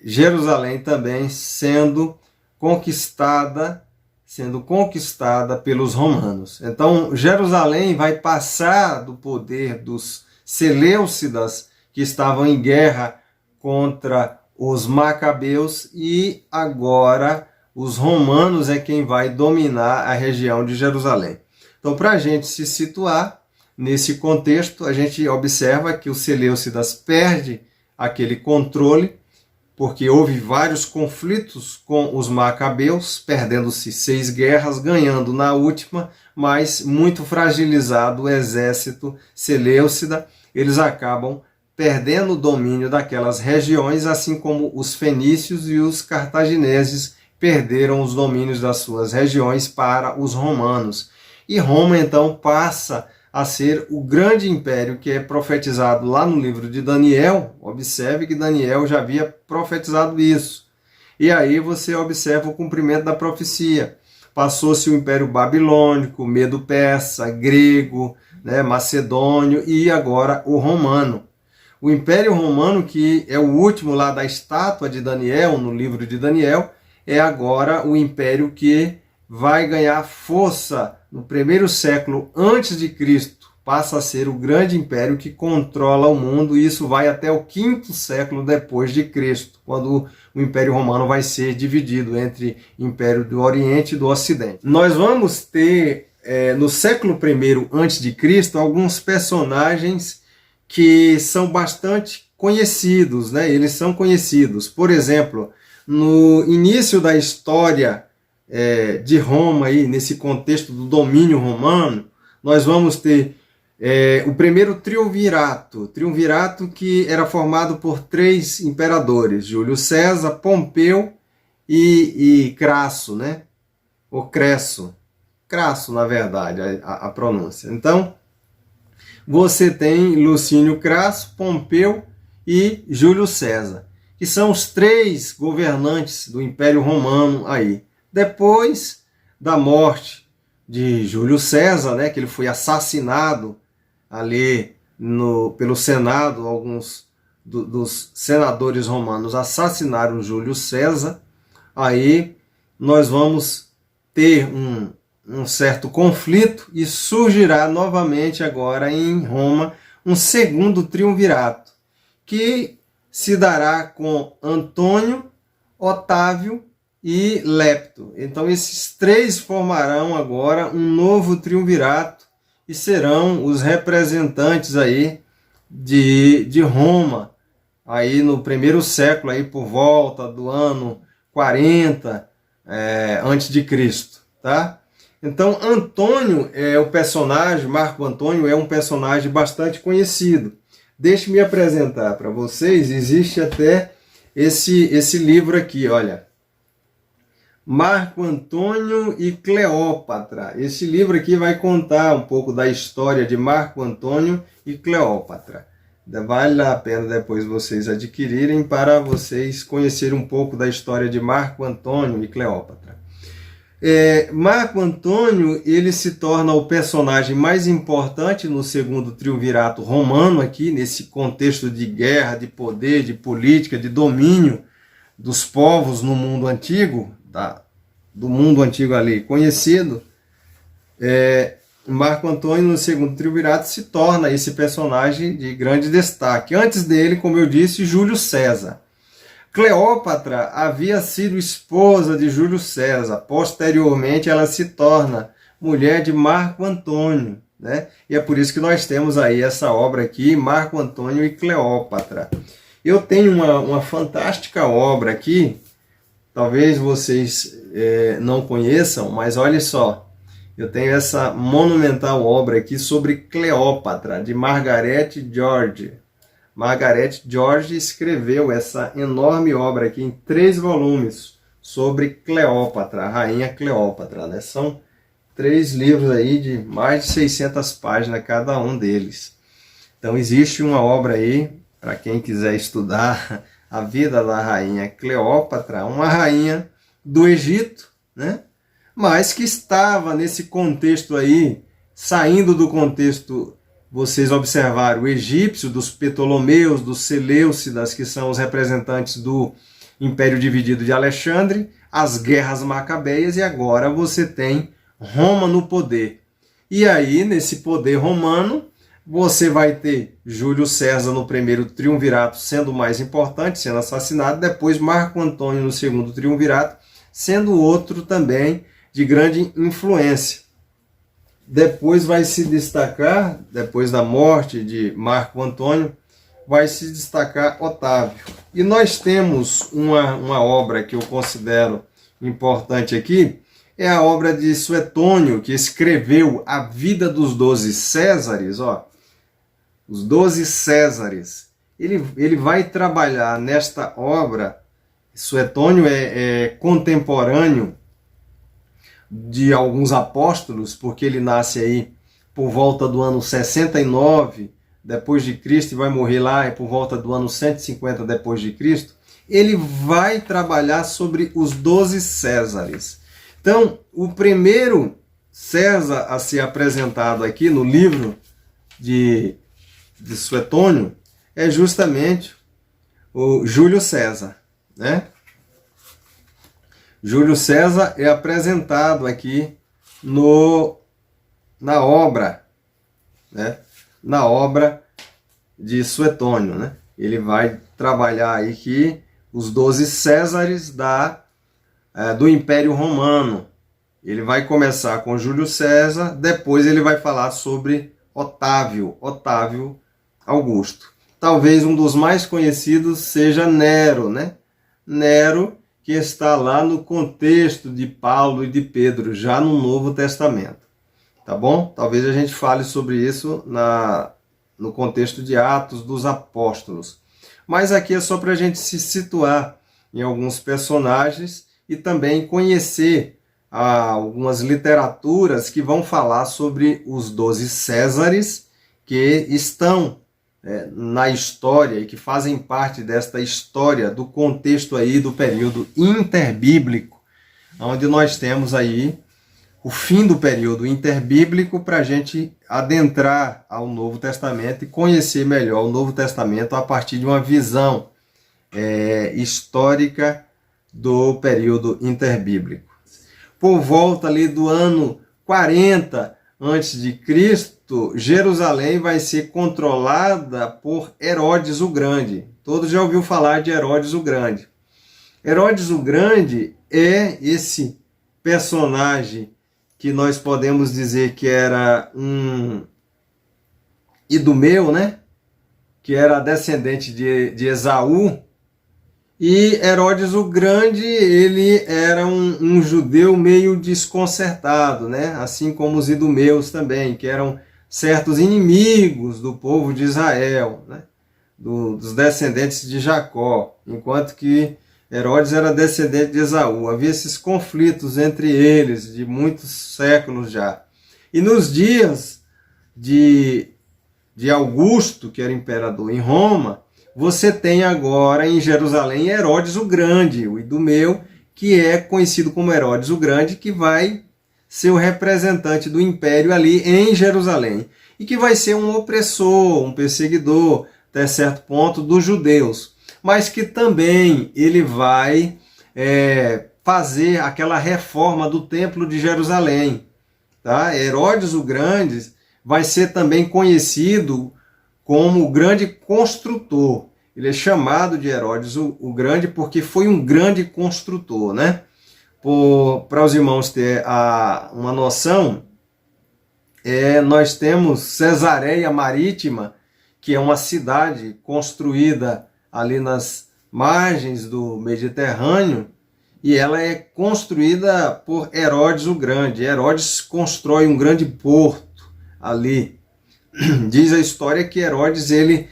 Jerusalém também sendo conquistada pelos romanos. Então Jerusalém vai passar do poder dos seleucidas, que estavam em guerra contra os macabeus, e agora os romanos é quem vai dominar a região de Jerusalém. Então, para a gente se situar nesse contexto, a gente observa que os seleucidas perdem aquele controle, porque houve vários conflitos com os macabeus, perdendo-se 6 guerras, ganhando na última, mas muito fragilizado o exército seleucida, eles acabam perdendo o domínio daquelas regiões, assim como os fenícios e os cartagineses perderam os domínios das suas regiões para os romanos. E Roma, então, passa a ser o grande império que é profetizado lá no livro de Daniel. Observe que Daniel já havia profetizado isso. E aí você observa o cumprimento da profecia. Passou-se o Império Babilônico, Medo-Persa, grego, né, macedônio e agora o romano. O Império Romano, que é o último lá da estátua de Daniel, no livro de Daniel, é agora o império que vai ganhar força no 1º século antes de Cristo. Passa a ser o grande império que controla o mundo, e isso vai até o 5º século depois de Cristo, quando o Império Romano vai ser dividido entre Império do Oriente e do Ocidente. Nós vamos ter, no século I antes de Cristo, alguns personagens que são bastante conhecidos, né? Eles são conhecidos. Por exemplo, no início da história de Roma, aí, nesse contexto do domínio romano, nós vamos ter o primeiro triunvirato que era formado por 3 imperadores, Júlio César, Pompeu e Crasso, né? Ou Cresso. Crasso, na verdade, a pronúncia. Então, você tem Lucínio Crasso, Pompeu e Júlio César, que são os 3 governantes do Império Romano aí. Depois da morte de Júlio César, né, que ele foi assassinado ali pelo Senado, alguns dos senadores romanos assassinaram Júlio César, aí nós vamos ter um certo conflito e surgirá novamente agora em Roma um segundo triunvirato, que se dará com Antônio, Otávio e Lepto. Então esses 3 formarão agora um novo triunvirato e serão os representantes aí de Roma, aí no primeiro século, aí por volta do ano 40 antes de Cristo, tá? Então Antônio é o personagem, Marco Antônio é um personagem bastante conhecido. Deixe-me apresentar para vocês, existe até esse livro aqui, olha, Marco Antônio e Cleópatra. Esse livro aqui vai contar um pouco da história de Marco Antônio e Cleópatra. Vale a pena depois vocês adquirirem para vocês conhecerem um pouco da história de Marco Antônio e Cleópatra. Marco Antônio, ele se torna o personagem mais importante no segundo triunvirato romano aqui, nesse contexto de guerra, de poder, de política, de domínio dos povos no mundo antigo, do mundo antigo ali conhecido. Marco Antônio, no segundo triunvirato, se torna esse personagem de grande destaque. Antes dele, como eu disse, Júlio César. Cleópatra havia sido esposa de Júlio César. Posteriormente, ela se torna mulher de Marco Antônio, né? E é por isso que nós temos aí essa obra aqui, Marco Antônio e Cleópatra. Eu tenho uma fantástica obra aqui, talvez vocês não conheçam, mas olha só, eu tenho essa monumental obra aqui sobre Cleópatra, de Margaret George. Margaret George escreveu essa enorme obra aqui em 3 volumes sobre Cleópatra, a rainha Cleópatra, né? São 3 livros aí de mais de 600 páginas cada um deles. Então existe uma obra aí, para quem quiser estudar a vida da rainha Cleópatra, uma rainha do Egito, né? Mas que estava nesse contexto aí, saindo do contexto, vocês observaram, o egípcio, dos Ptolomeus, dos Seleucidas, que são os representantes do Império Dividido de Alexandre, as guerras macabeias, e agora você tem Roma no poder. E aí, nesse poder romano, você vai ter Júlio César no primeiro triunvirato sendo o mais importante, sendo assassinado, depois Marco Antônio no segundo triunvirato, sendo outro também de grande influência. Depois vai se destacar, depois da morte de Marco Antônio, vai se destacar Otávio. E nós temos uma obra que eu considero importante aqui, é a obra de Suetônio, que escreveu a vida dos 12 Césares, ó, os 12 Césares. Ele vai trabalhar nesta obra. Suetônio é contemporâneo de alguns apóstolos, porque ele nasce aí por volta do ano 69 depois de Cristo e vai morrer lá por volta do ano 150 depois de Cristo. Ele vai trabalhar sobre os 12 Césares. Então, o primeiro César a ser apresentado aqui no livro de Suetônio é justamente o Júlio César, né? Júlio César é apresentado aqui na obra, né? Na obra de Suetônio, né? Ele vai trabalhar aí que os 12 Césares do Império Romano. Ele vai começar com Júlio César, depois ele vai falar sobre Otávio Augusto. Talvez um dos mais conhecidos seja Nero, né? Nero, que está lá no contexto de Paulo e de Pedro, já no Novo Testamento. Tá bom? Talvez a gente fale sobre isso no contexto de Atos dos Apóstolos. Mas aqui é só para a gente se situar em alguns personagens e também conhecer algumas literaturas que vão falar sobre os 12 Césares que estão na história e que fazem parte desta história do contexto aí do período interbíblico, onde nós temos aí o fim do período interbíblico para a gente adentrar ao Novo Testamento e conhecer melhor o Novo Testamento a partir de uma visão histórica do período interbíblico. Por volta ali do ano 40 a.C., Jerusalém vai ser controlada por Herodes o Grande. Todos já ouviram falar de Herodes o Grande. Herodes o Grande é esse personagem que nós podemos dizer que era um idumeu, né? Que era descendente de Esaú. E Herodes o Grande, ele era um judeu meio desconcertado, né? Assim como os idumeus também, que eram certos inimigos do povo de Israel, né? Dos descendentes de Jacó, enquanto que Herodes era descendente de Esaú. Havia esses conflitos entre eles de muitos séculos já. E nos dias de Augusto, que era imperador em Roma, você tem agora em Jerusalém Herodes o Grande, o idumeu, que é conhecido como Herodes o Grande, que vai ser o representante do império ali em Jerusalém, e que vai ser um opressor, um perseguidor, até certo ponto, dos judeus, mas que também ele vai fazer aquela reforma do Templo de Jerusalém. Tá? Herodes o Grande vai ser também conhecido como o grande construtor. Ele é chamado de Herodes o Grande porque foi um grande construtor, né? Para os irmãos ter uma noção, nós temos Cesareia Marítima, que é uma cidade construída ali nas margens do Mediterrâneo, e ela é construída por Herodes o Grande. Herodes constrói um grande porto ali. Diz a história que Herodes ele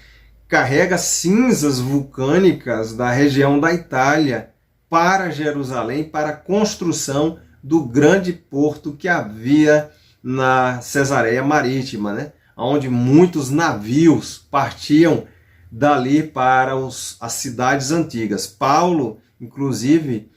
carrega cinzas vulcânicas da região da Itália para Jerusalém, para a construção do grande porto que havia na Cesareia Marítima, né? Onde muitos navios partiam dali para as cidades antigas. Paulo, inclusive,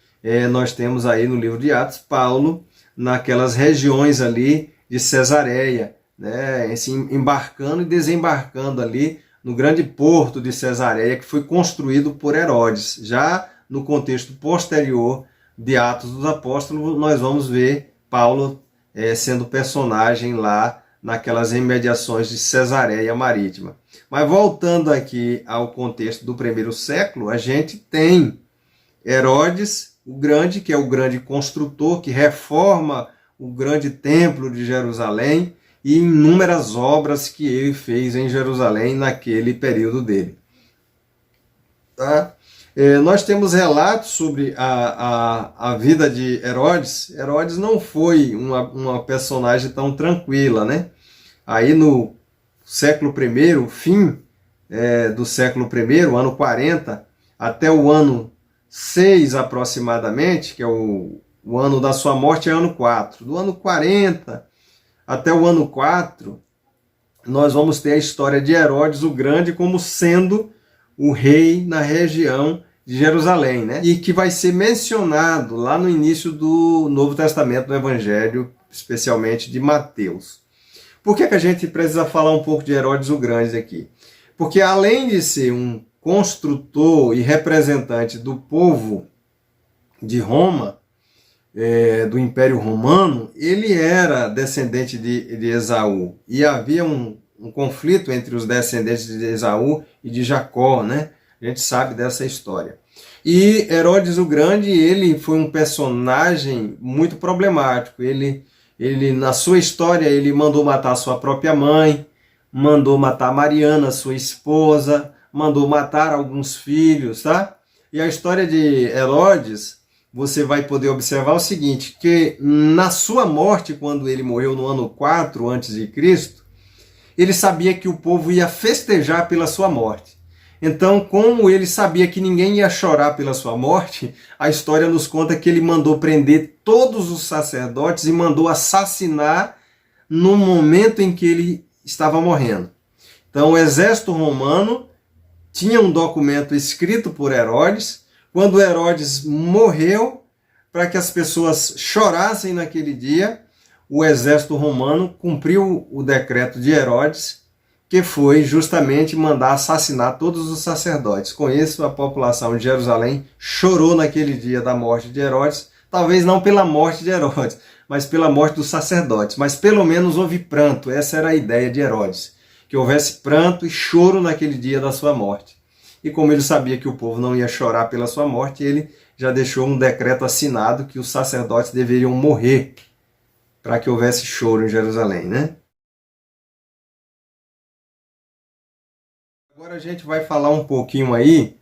nós temos aí no livro de Atos, Paulo naquelas regiões ali de Cesareia, né, assim, embarcando e desembarcando ali no grande porto de Cesareia, que foi construído por Herodes. Já no contexto posterior de Atos dos Apóstolos, nós vamos ver Paulo sendo personagem lá naquelas imediações de Cesareia Marítima. Mas voltando aqui ao contexto do primeiro século, a gente tem Herodes o Grande, que é o grande construtor, que reforma o grande templo de Jerusalém, e inúmeras obras que ele fez em Jerusalém naquele período dele. Tá? Nós temos relatos sobre a vida de Herodes. Herodes não foi uma personagem tão tranquila, né? Aí no século I, fim do século I, ano 40, até o ano 6 aproximadamente, que é o ano da sua morte, é ano 4. Do ano 40 até o ano 4, nós vamos ter a história de Herodes o Grande como sendo o rei na região de Jerusalém, né? E que vai ser mencionado lá no início do Novo Testamento, do Evangelho, especialmente de Mateus. Por que a gente precisa falar um pouco de Herodes o Grande aqui? Porque além de ser um construtor e representante do povo de Roma, do Império Romano, ele era descendente de Esaú. E havia um conflito entre os descendentes de Esaú e de Jacó, né? A gente sabe dessa história. E Herodes o Grande, ele foi um personagem muito problemático. Ele na sua história, ele mandou matar sua própria mãe, mandou matar Mariana, sua esposa, mandou matar alguns filhos, tá? E a história de Herodes você vai poder observar o seguinte, que na sua morte, quando ele morreu no ano 4 a.C., ele sabia que o povo ia festejar pela sua morte. Então, como ele sabia que ninguém ia chorar pela sua morte, a história nos conta que ele mandou prender todos os sacerdotes e mandou assassinar no momento em que ele estava morrendo. Então, o exército romano tinha um documento escrito por Herodes. Quando Herodes morreu, para que as pessoas chorassem naquele dia, o exército romano cumpriu o decreto de Herodes, que foi justamente mandar assassinar todos os sacerdotes. Com isso, a população de Jerusalém chorou naquele dia da morte de Herodes, talvez não pela morte de Herodes, mas pela morte dos sacerdotes. Mas pelo menos houve pranto, essa era a ideia de Herodes, que houvesse pranto e choro naquele dia da sua morte. E como ele sabia que o povo não ia chorar pela sua morte, ele já deixou um decreto assinado que os sacerdotes deveriam morrer para que houvesse choro em Jerusalém, né? Agora a gente vai falar um pouquinho aí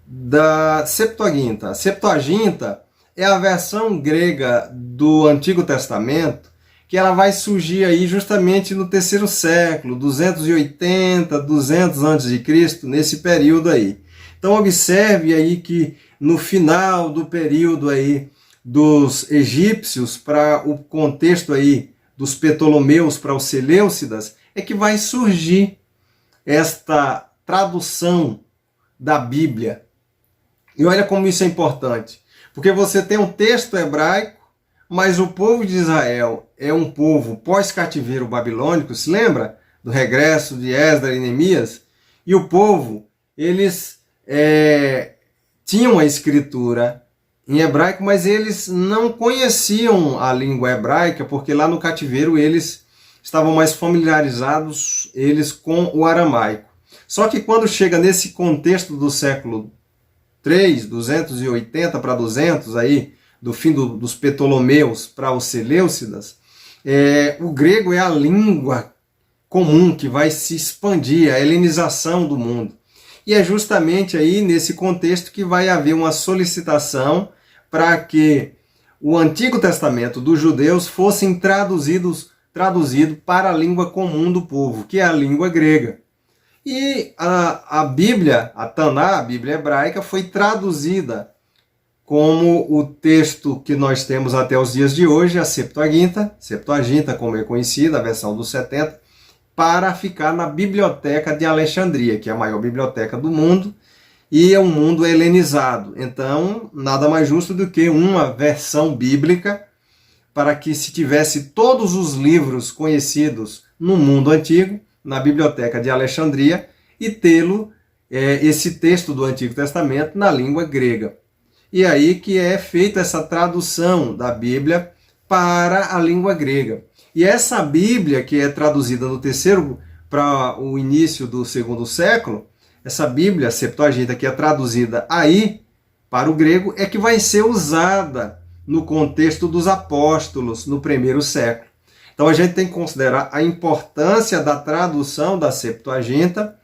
da Septuaginta. A Septuaginta é a versão grega do Antigo Testamento, que ela vai surgir aí justamente no terceiro século, 280, 200 a.C., nesse período aí. Então observe aí que no final do período aí dos egípcios para o contexto aí dos Ptolomeus para os Seleucidas é que vai surgir esta tradução da Bíblia. E olha como isso é importante, porque você tem um texto hebraico, mas o povo de Israel é um povo pós-cativeiro babilônico, se lembra do regresso de Esdras e Neemias? E o povo, eles tinham a escritura em hebraico, mas eles não conheciam a língua hebraica, porque lá no cativeiro eles estavam mais familiarizados com o aramaico. Só que quando chega nesse contexto do século 3, 280 para 200, aí, do fim dos Ptolomeus para os Seleucidas, o grego é a língua comum que vai se expandir, a helenização do mundo. E é justamente aí nesse contexto que vai haver uma solicitação para que o Antigo Testamento dos judeus fossem traduzido para a língua comum do povo, que é a língua grega. E a Bíblia, a Taná, a Bíblia hebraica, foi traduzida como o texto que nós temos até os dias de hoje, a Septuaginta, como é conhecida, a versão dos 70, para ficar na Biblioteca de Alexandria, que é a maior biblioteca do mundo, e é um mundo helenizado. Então, nada mais justo do que uma versão bíblica para que se tivesse todos os livros conhecidos no mundo antigo, na Biblioteca de Alexandria, e tê-lo, esse texto do Antigo Testamento, na língua grega. E aí que é feita essa tradução da Bíblia para a língua grega. E essa Bíblia, que é traduzida no terceiro para o início do segundo século, essa Bíblia, a Septuaginta, que é traduzida aí para o grego, é que vai ser usada no contexto dos apóstolos no primeiro século. Então a gente tem que considerar a importância da tradução da Septuaginta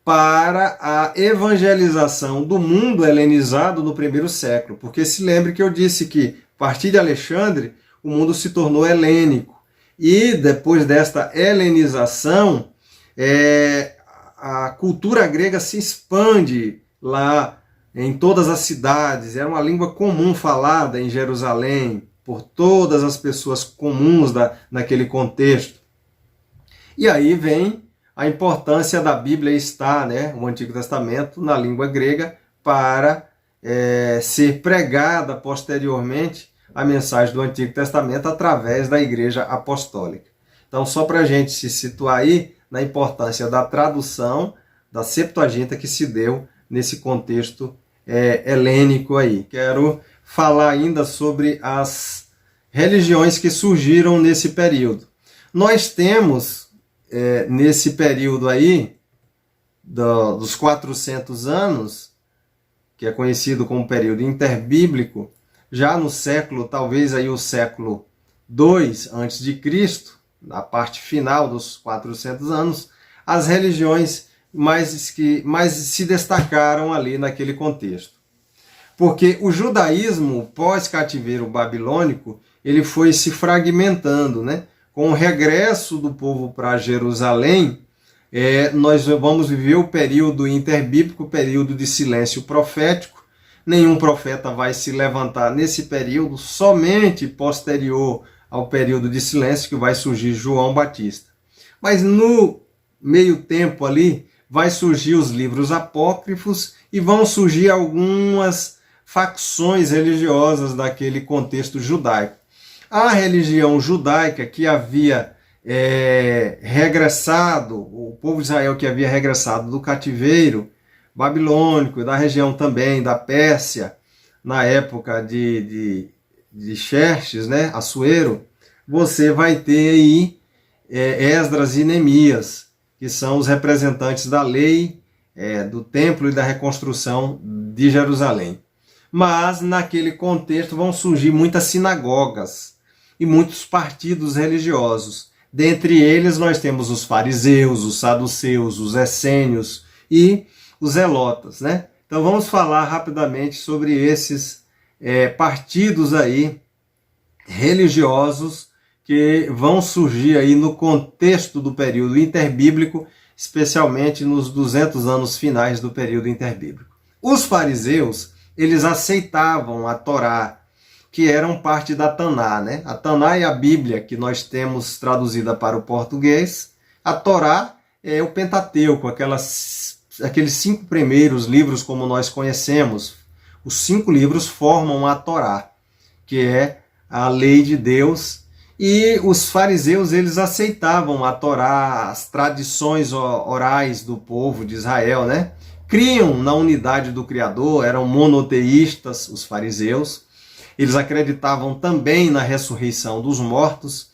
para a evangelização do mundo helenizado no primeiro século. Porque se lembre que eu disse que, a partir de Alexandre, o mundo se tornou helênico. E depois desta helenização, a cultura grega se expande lá em todas as cidades. Era uma língua comum falada em Jerusalém por todas as pessoas comuns naquele contexto. E aí vem a importância da Bíblia estar, o Antigo Testamento, na língua grega, para ser pregada posteriormente a mensagem do Antigo Testamento através da Igreja Apostólica. Então, só para a gente se situar aí na importância da tradução da Septuaginta que se deu nesse contexto helênico aí. Quero falar ainda sobre as religiões que surgiram nesse período. Nós temos, nesse período aí, dos 400 anos, que é conhecido como período interbíblico, já no século, talvez aí o século II a.C., na parte final dos 400 anos, as religiões que mais se destacaram ali naquele contexto. Porque o judaísmo pós-cativeiro babilônico, ele foi se fragmentando, né? Com o regresso do povo para Jerusalém, nós vamos viver o período interbíblico, o período de silêncio profético. Nenhum profeta vai se levantar nesse período, somente posterior ao período de silêncio que vai surgir João Batista. Mas no meio tempo ali, vai surgir os livros apócrifos e vão surgir algumas facções religiosas daquele contexto judaico. A religião judaica que havia regressado, o povo de Israel que havia regressado do cativeiro babilônico, da região também da Pérsia, na época de Xerxes, né, Assuero, você vai ter aí Esdras e Neemias, que são os representantes da lei, do templo e da reconstrução de Jerusalém. Mas naquele contexto vão surgir muitas sinagogas e muitos partidos religiosos. Dentre eles nós temos os fariseus, os saduceus, os essênios e os zelotas, né? Então vamos falar rapidamente sobre esses partidos aí religiosos que vão surgir aí no contexto do período interbíblico, especialmente nos 200 anos finais do período interbíblico. Os fariseus, eles aceitavam a Torá, que eram parte da Taná, né? A Taná é a Bíblia que nós temos traduzida para o português. A Torá é o Pentateuco, aqueles 5 primeiros livros como nós conhecemos. Os 5 livros formam a Torá, que é a lei de Deus. E os fariseus, eles aceitavam a Torá, as tradições orais do povo de Israel, né? Criam na unidade do Criador, eram monoteístas, os fariseus. Eles acreditavam também na ressurreição dos mortos,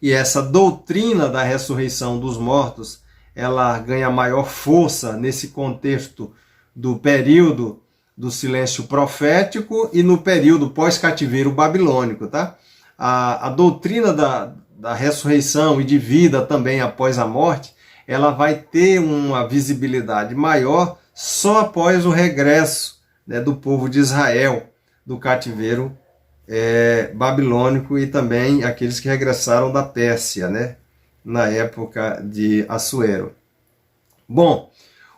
e essa doutrina da ressurreição dos mortos, ela ganha maior força nesse contexto do período do silêncio profético e no período pós-cativeiro babilônico, tá? A doutrina da ressurreição e de vida também após a morte, ela vai ter uma visibilidade maior só após o regresso, né, do povo de Israel do cativeiro babilônico e também aqueles que regressaram da Pérsia, né, na época de Assuero. Bom,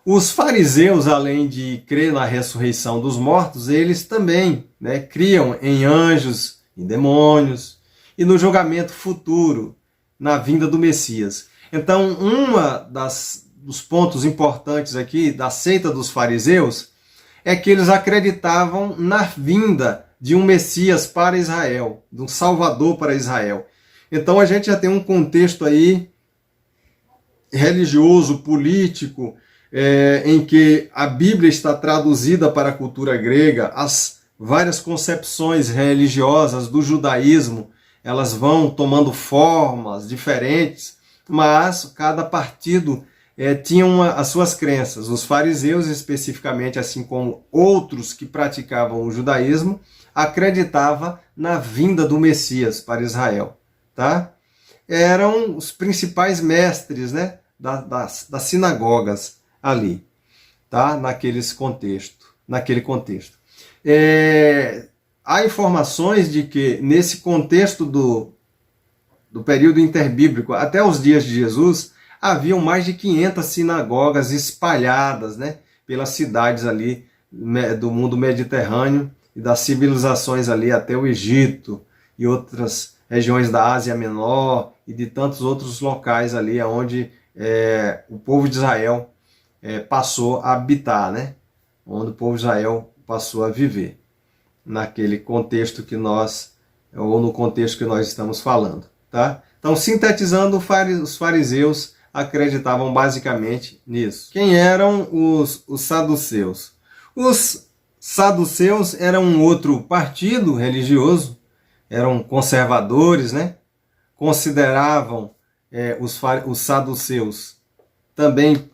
os fariseus, além de crer na ressurreição dos mortos, eles também, né, criam em anjos, em demônios e no julgamento futuro, na vinda do Messias. Então, dos pontos importantes aqui da seita dos fariseus é que eles acreditavam na vinda de um Messias para Israel, de um Salvador para Israel. Então a gente já tem um contexto aí religioso, político, em que a Bíblia está traduzida para a cultura grega, as várias concepções religiosas do judaísmo, elas vão tomando formas diferentes, mas cada partido tinha as suas crenças. Os fariseus, especificamente, assim como outros que praticavam o judaísmo, acreditavam na vinda do Messias para Israel. Tá? Eram os principais mestres, né, das sinagogas ali, tá? naquele contexto. Há informações de que nesse contexto do período interbíblico até os dias de Jesus, haviam mais de 500 sinagogas espalhadas, né, pelas cidades ali do mundo mediterrâneo e das civilizações ali até o Egito e outras regiões da Ásia Menor e de tantos outros locais ali onde o povo de Israel passou a habitar, né? Onde o povo de Israel passou a viver, naquele contexto no contexto que nós estamos falando, tá? Então, sintetizando, os fariseus acreditavam basicamente nisso. Quem eram os saduceus? Os saduceus eram um outro partido religioso, eram conservadores, né? Consideravam os saduceus também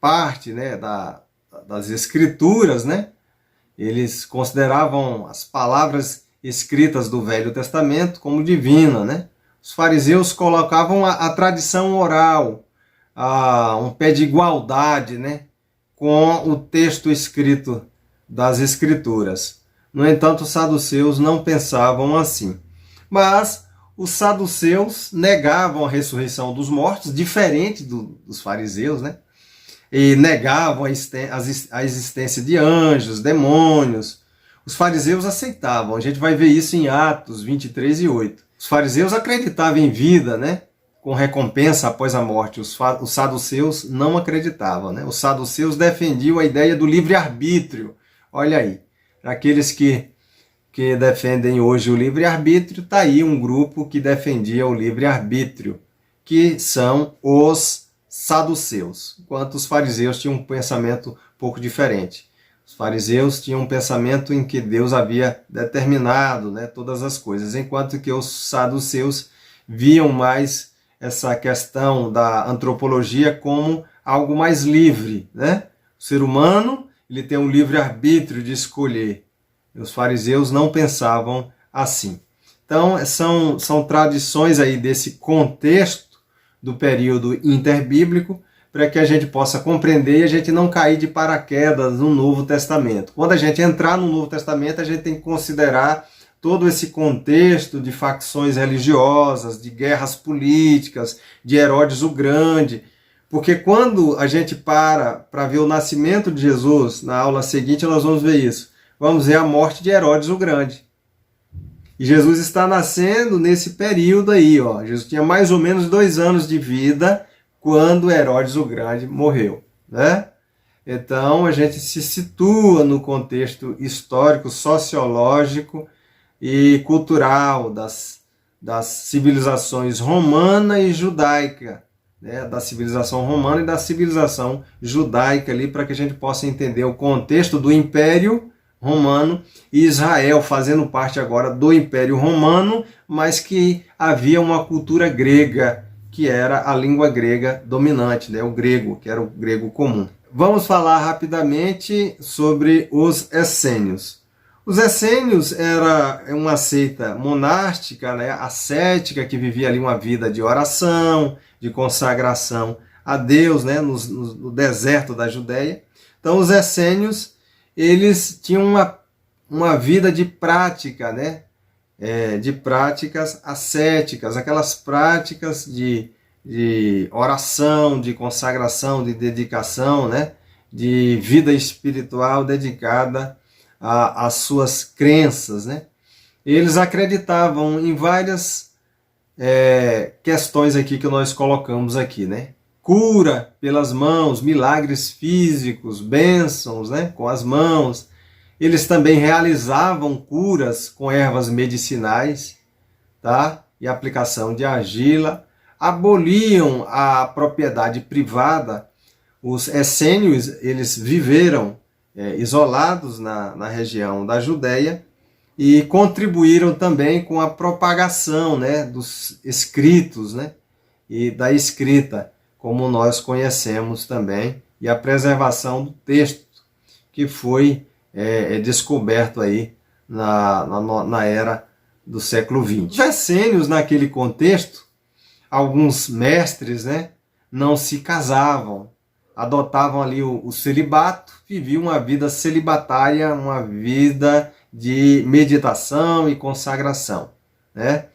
parte, né, das escrituras, né? Eles consideravam as palavras escritas do Velho Testamento como divina, né? Os fariseus colocavam a tradição oral, um pé de igualdade, né, com o texto escrito das Escrituras. No entanto, os saduceus não pensavam assim. Mas os saduceus negavam a ressurreição dos mortos, diferente dos fariseus, né? E negavam a existência de anjos, demônios. Os fariseus aceitavam. A gente vai ver isso em Atos 23 e 8. Os fariseus acreditavam em vida, né? Com recompensa após a morte. Os saduceus não acreditavam, né? Os saduceus defendiam a ideia do livre-arbítrio. Olha aí, aqueles que defendem hoje o livre-arbítrio, está aí um grupo que defendia o livre-arbítrio, que são os saduceus, enquanto os fariseus tinham um pensamento um pouco diferente. Os fariseus tinham um pensamento em que Deus havia determinado, né, todas as coisas, enquanto que os saduceus viam mais essa questão da antropologia como algo mais livre, né? O ser humano, ele tem um livre-arbítrio de escolher. Os fariseus não pensavam assim. Então, são tradições aí desse contexto do período interbíblico para que a gente possa compreender e a gente não cair de paraquedas no Novo Testamento. Quando a gente entrar no Novo Testamento, a gente tem que considerar todo esse contexto de facções religiosas, de guerras políticas, de Herodes o Grande, porque quando a gente para ver o nascimento de Jesus, na aula seguinte nós vamos ver isso. Vamos ver a morte de Herodes o Grande. E Jesus está nascendo nesse período aí, ó. Jesus tinha mais ou menos 2 anos de vida quando Herodes o Grande morreu, né? Então a gente se situa no contexto histórico, sociológico e cultural das civilizações romana e judaica, né? Da civilização romana e da civilização judaica ali, para que a gente possa entender o contexto do Império Romano e Israel fazendo parte agora do Império Romano, mas que havia uma cultura grega, que era a língua grega dominante, né? O grego, que era o grego comum. Vamos falar rapidamente sobre os essênios. Os essênios era uma seita monástica, né? Ascética, que vivia ali uma vida de oração, de consagração a Deus, né? No deserto da Judéia. Então os essênios, eles tinham uma vida de prática, né? De práticas ascéticas, aquelas práticas de oração, de consagração, de dedicação, né? De vida espiritual dedicada às suas crenças, né? Eles acreditavam em várias questões aqui que nós colocamos aqui, né? Cura pelas mãos, milagres físicos, bênçãos, né, com as mãos. Eles também realizavam curas com ervas medicinais, tá? E aplicação de argila. Aboliam a propriedade privada. Os essênios, eles viveram isolados na região da Judéia e contribuíram também com a propagação, né, dos escritos, né, e da escrita, como nós conhecemos também, e a preservação do texto, que foi descoberto aí na era do século XX. Os essênios, naquele contexto, alguns mestres, né, não se casavam, adotavam ali o celibato, viviam uma vida celibatária, uma vida de meditação e consagração, né?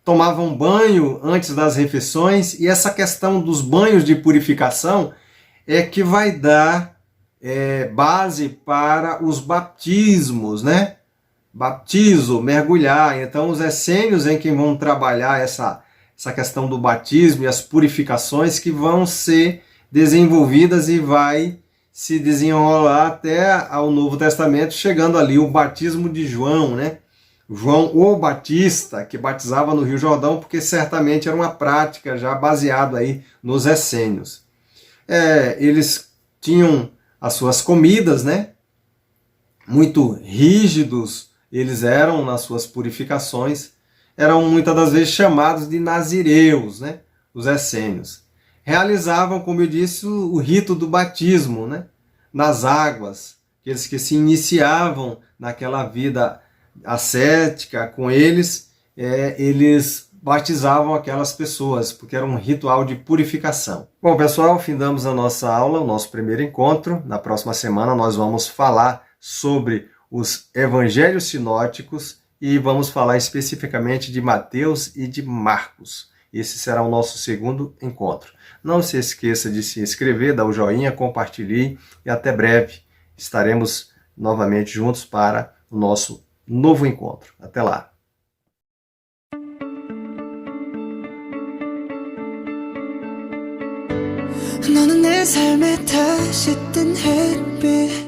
Tomavam banho antes das refeições, e essa questão dos banhos de purificação é que vai dar base para os batismos, né? Baptizo, mergulhar. Então os essênios em que vão trabalhar essa questão do batismo e as purificações que vão ser desenvolvidas e vai se desenrolar até ao Novo Testamento, chegando ali o batismo de João, né? João o Batista, que batizava no Rio Jordão, porque certamente era uma prática já baseada aí nos essênios. Eles tinham as suas comidas, né? Muito rígidos eles eram nas suas purificações, eram muitas das vezes chamados de nazireus, né? Os essênios. Realizavam, como eu disse, o rito do batismo, né? Nas águas, aqueles que se iniciavam naquela vida ascética com eles, eles batizavam aquelas pessoas, porque era um ritual de purificação. Bom, pessoal, findamos a nossa aula, o nosso primeiro encontro. Na próxima semana nós vamos falar sobre os evangelhos sinóticos e vamos falar especificamente de Mateus e de Marcos. Esse será o nosso segundo encontro. Não se esqueça de se inscrever, dar o joinha, compartilhe e até breve estaremos novamente juntos para o nosso novo encontro. Até lá! 너는 내 삶에 다시 뜬 햇빛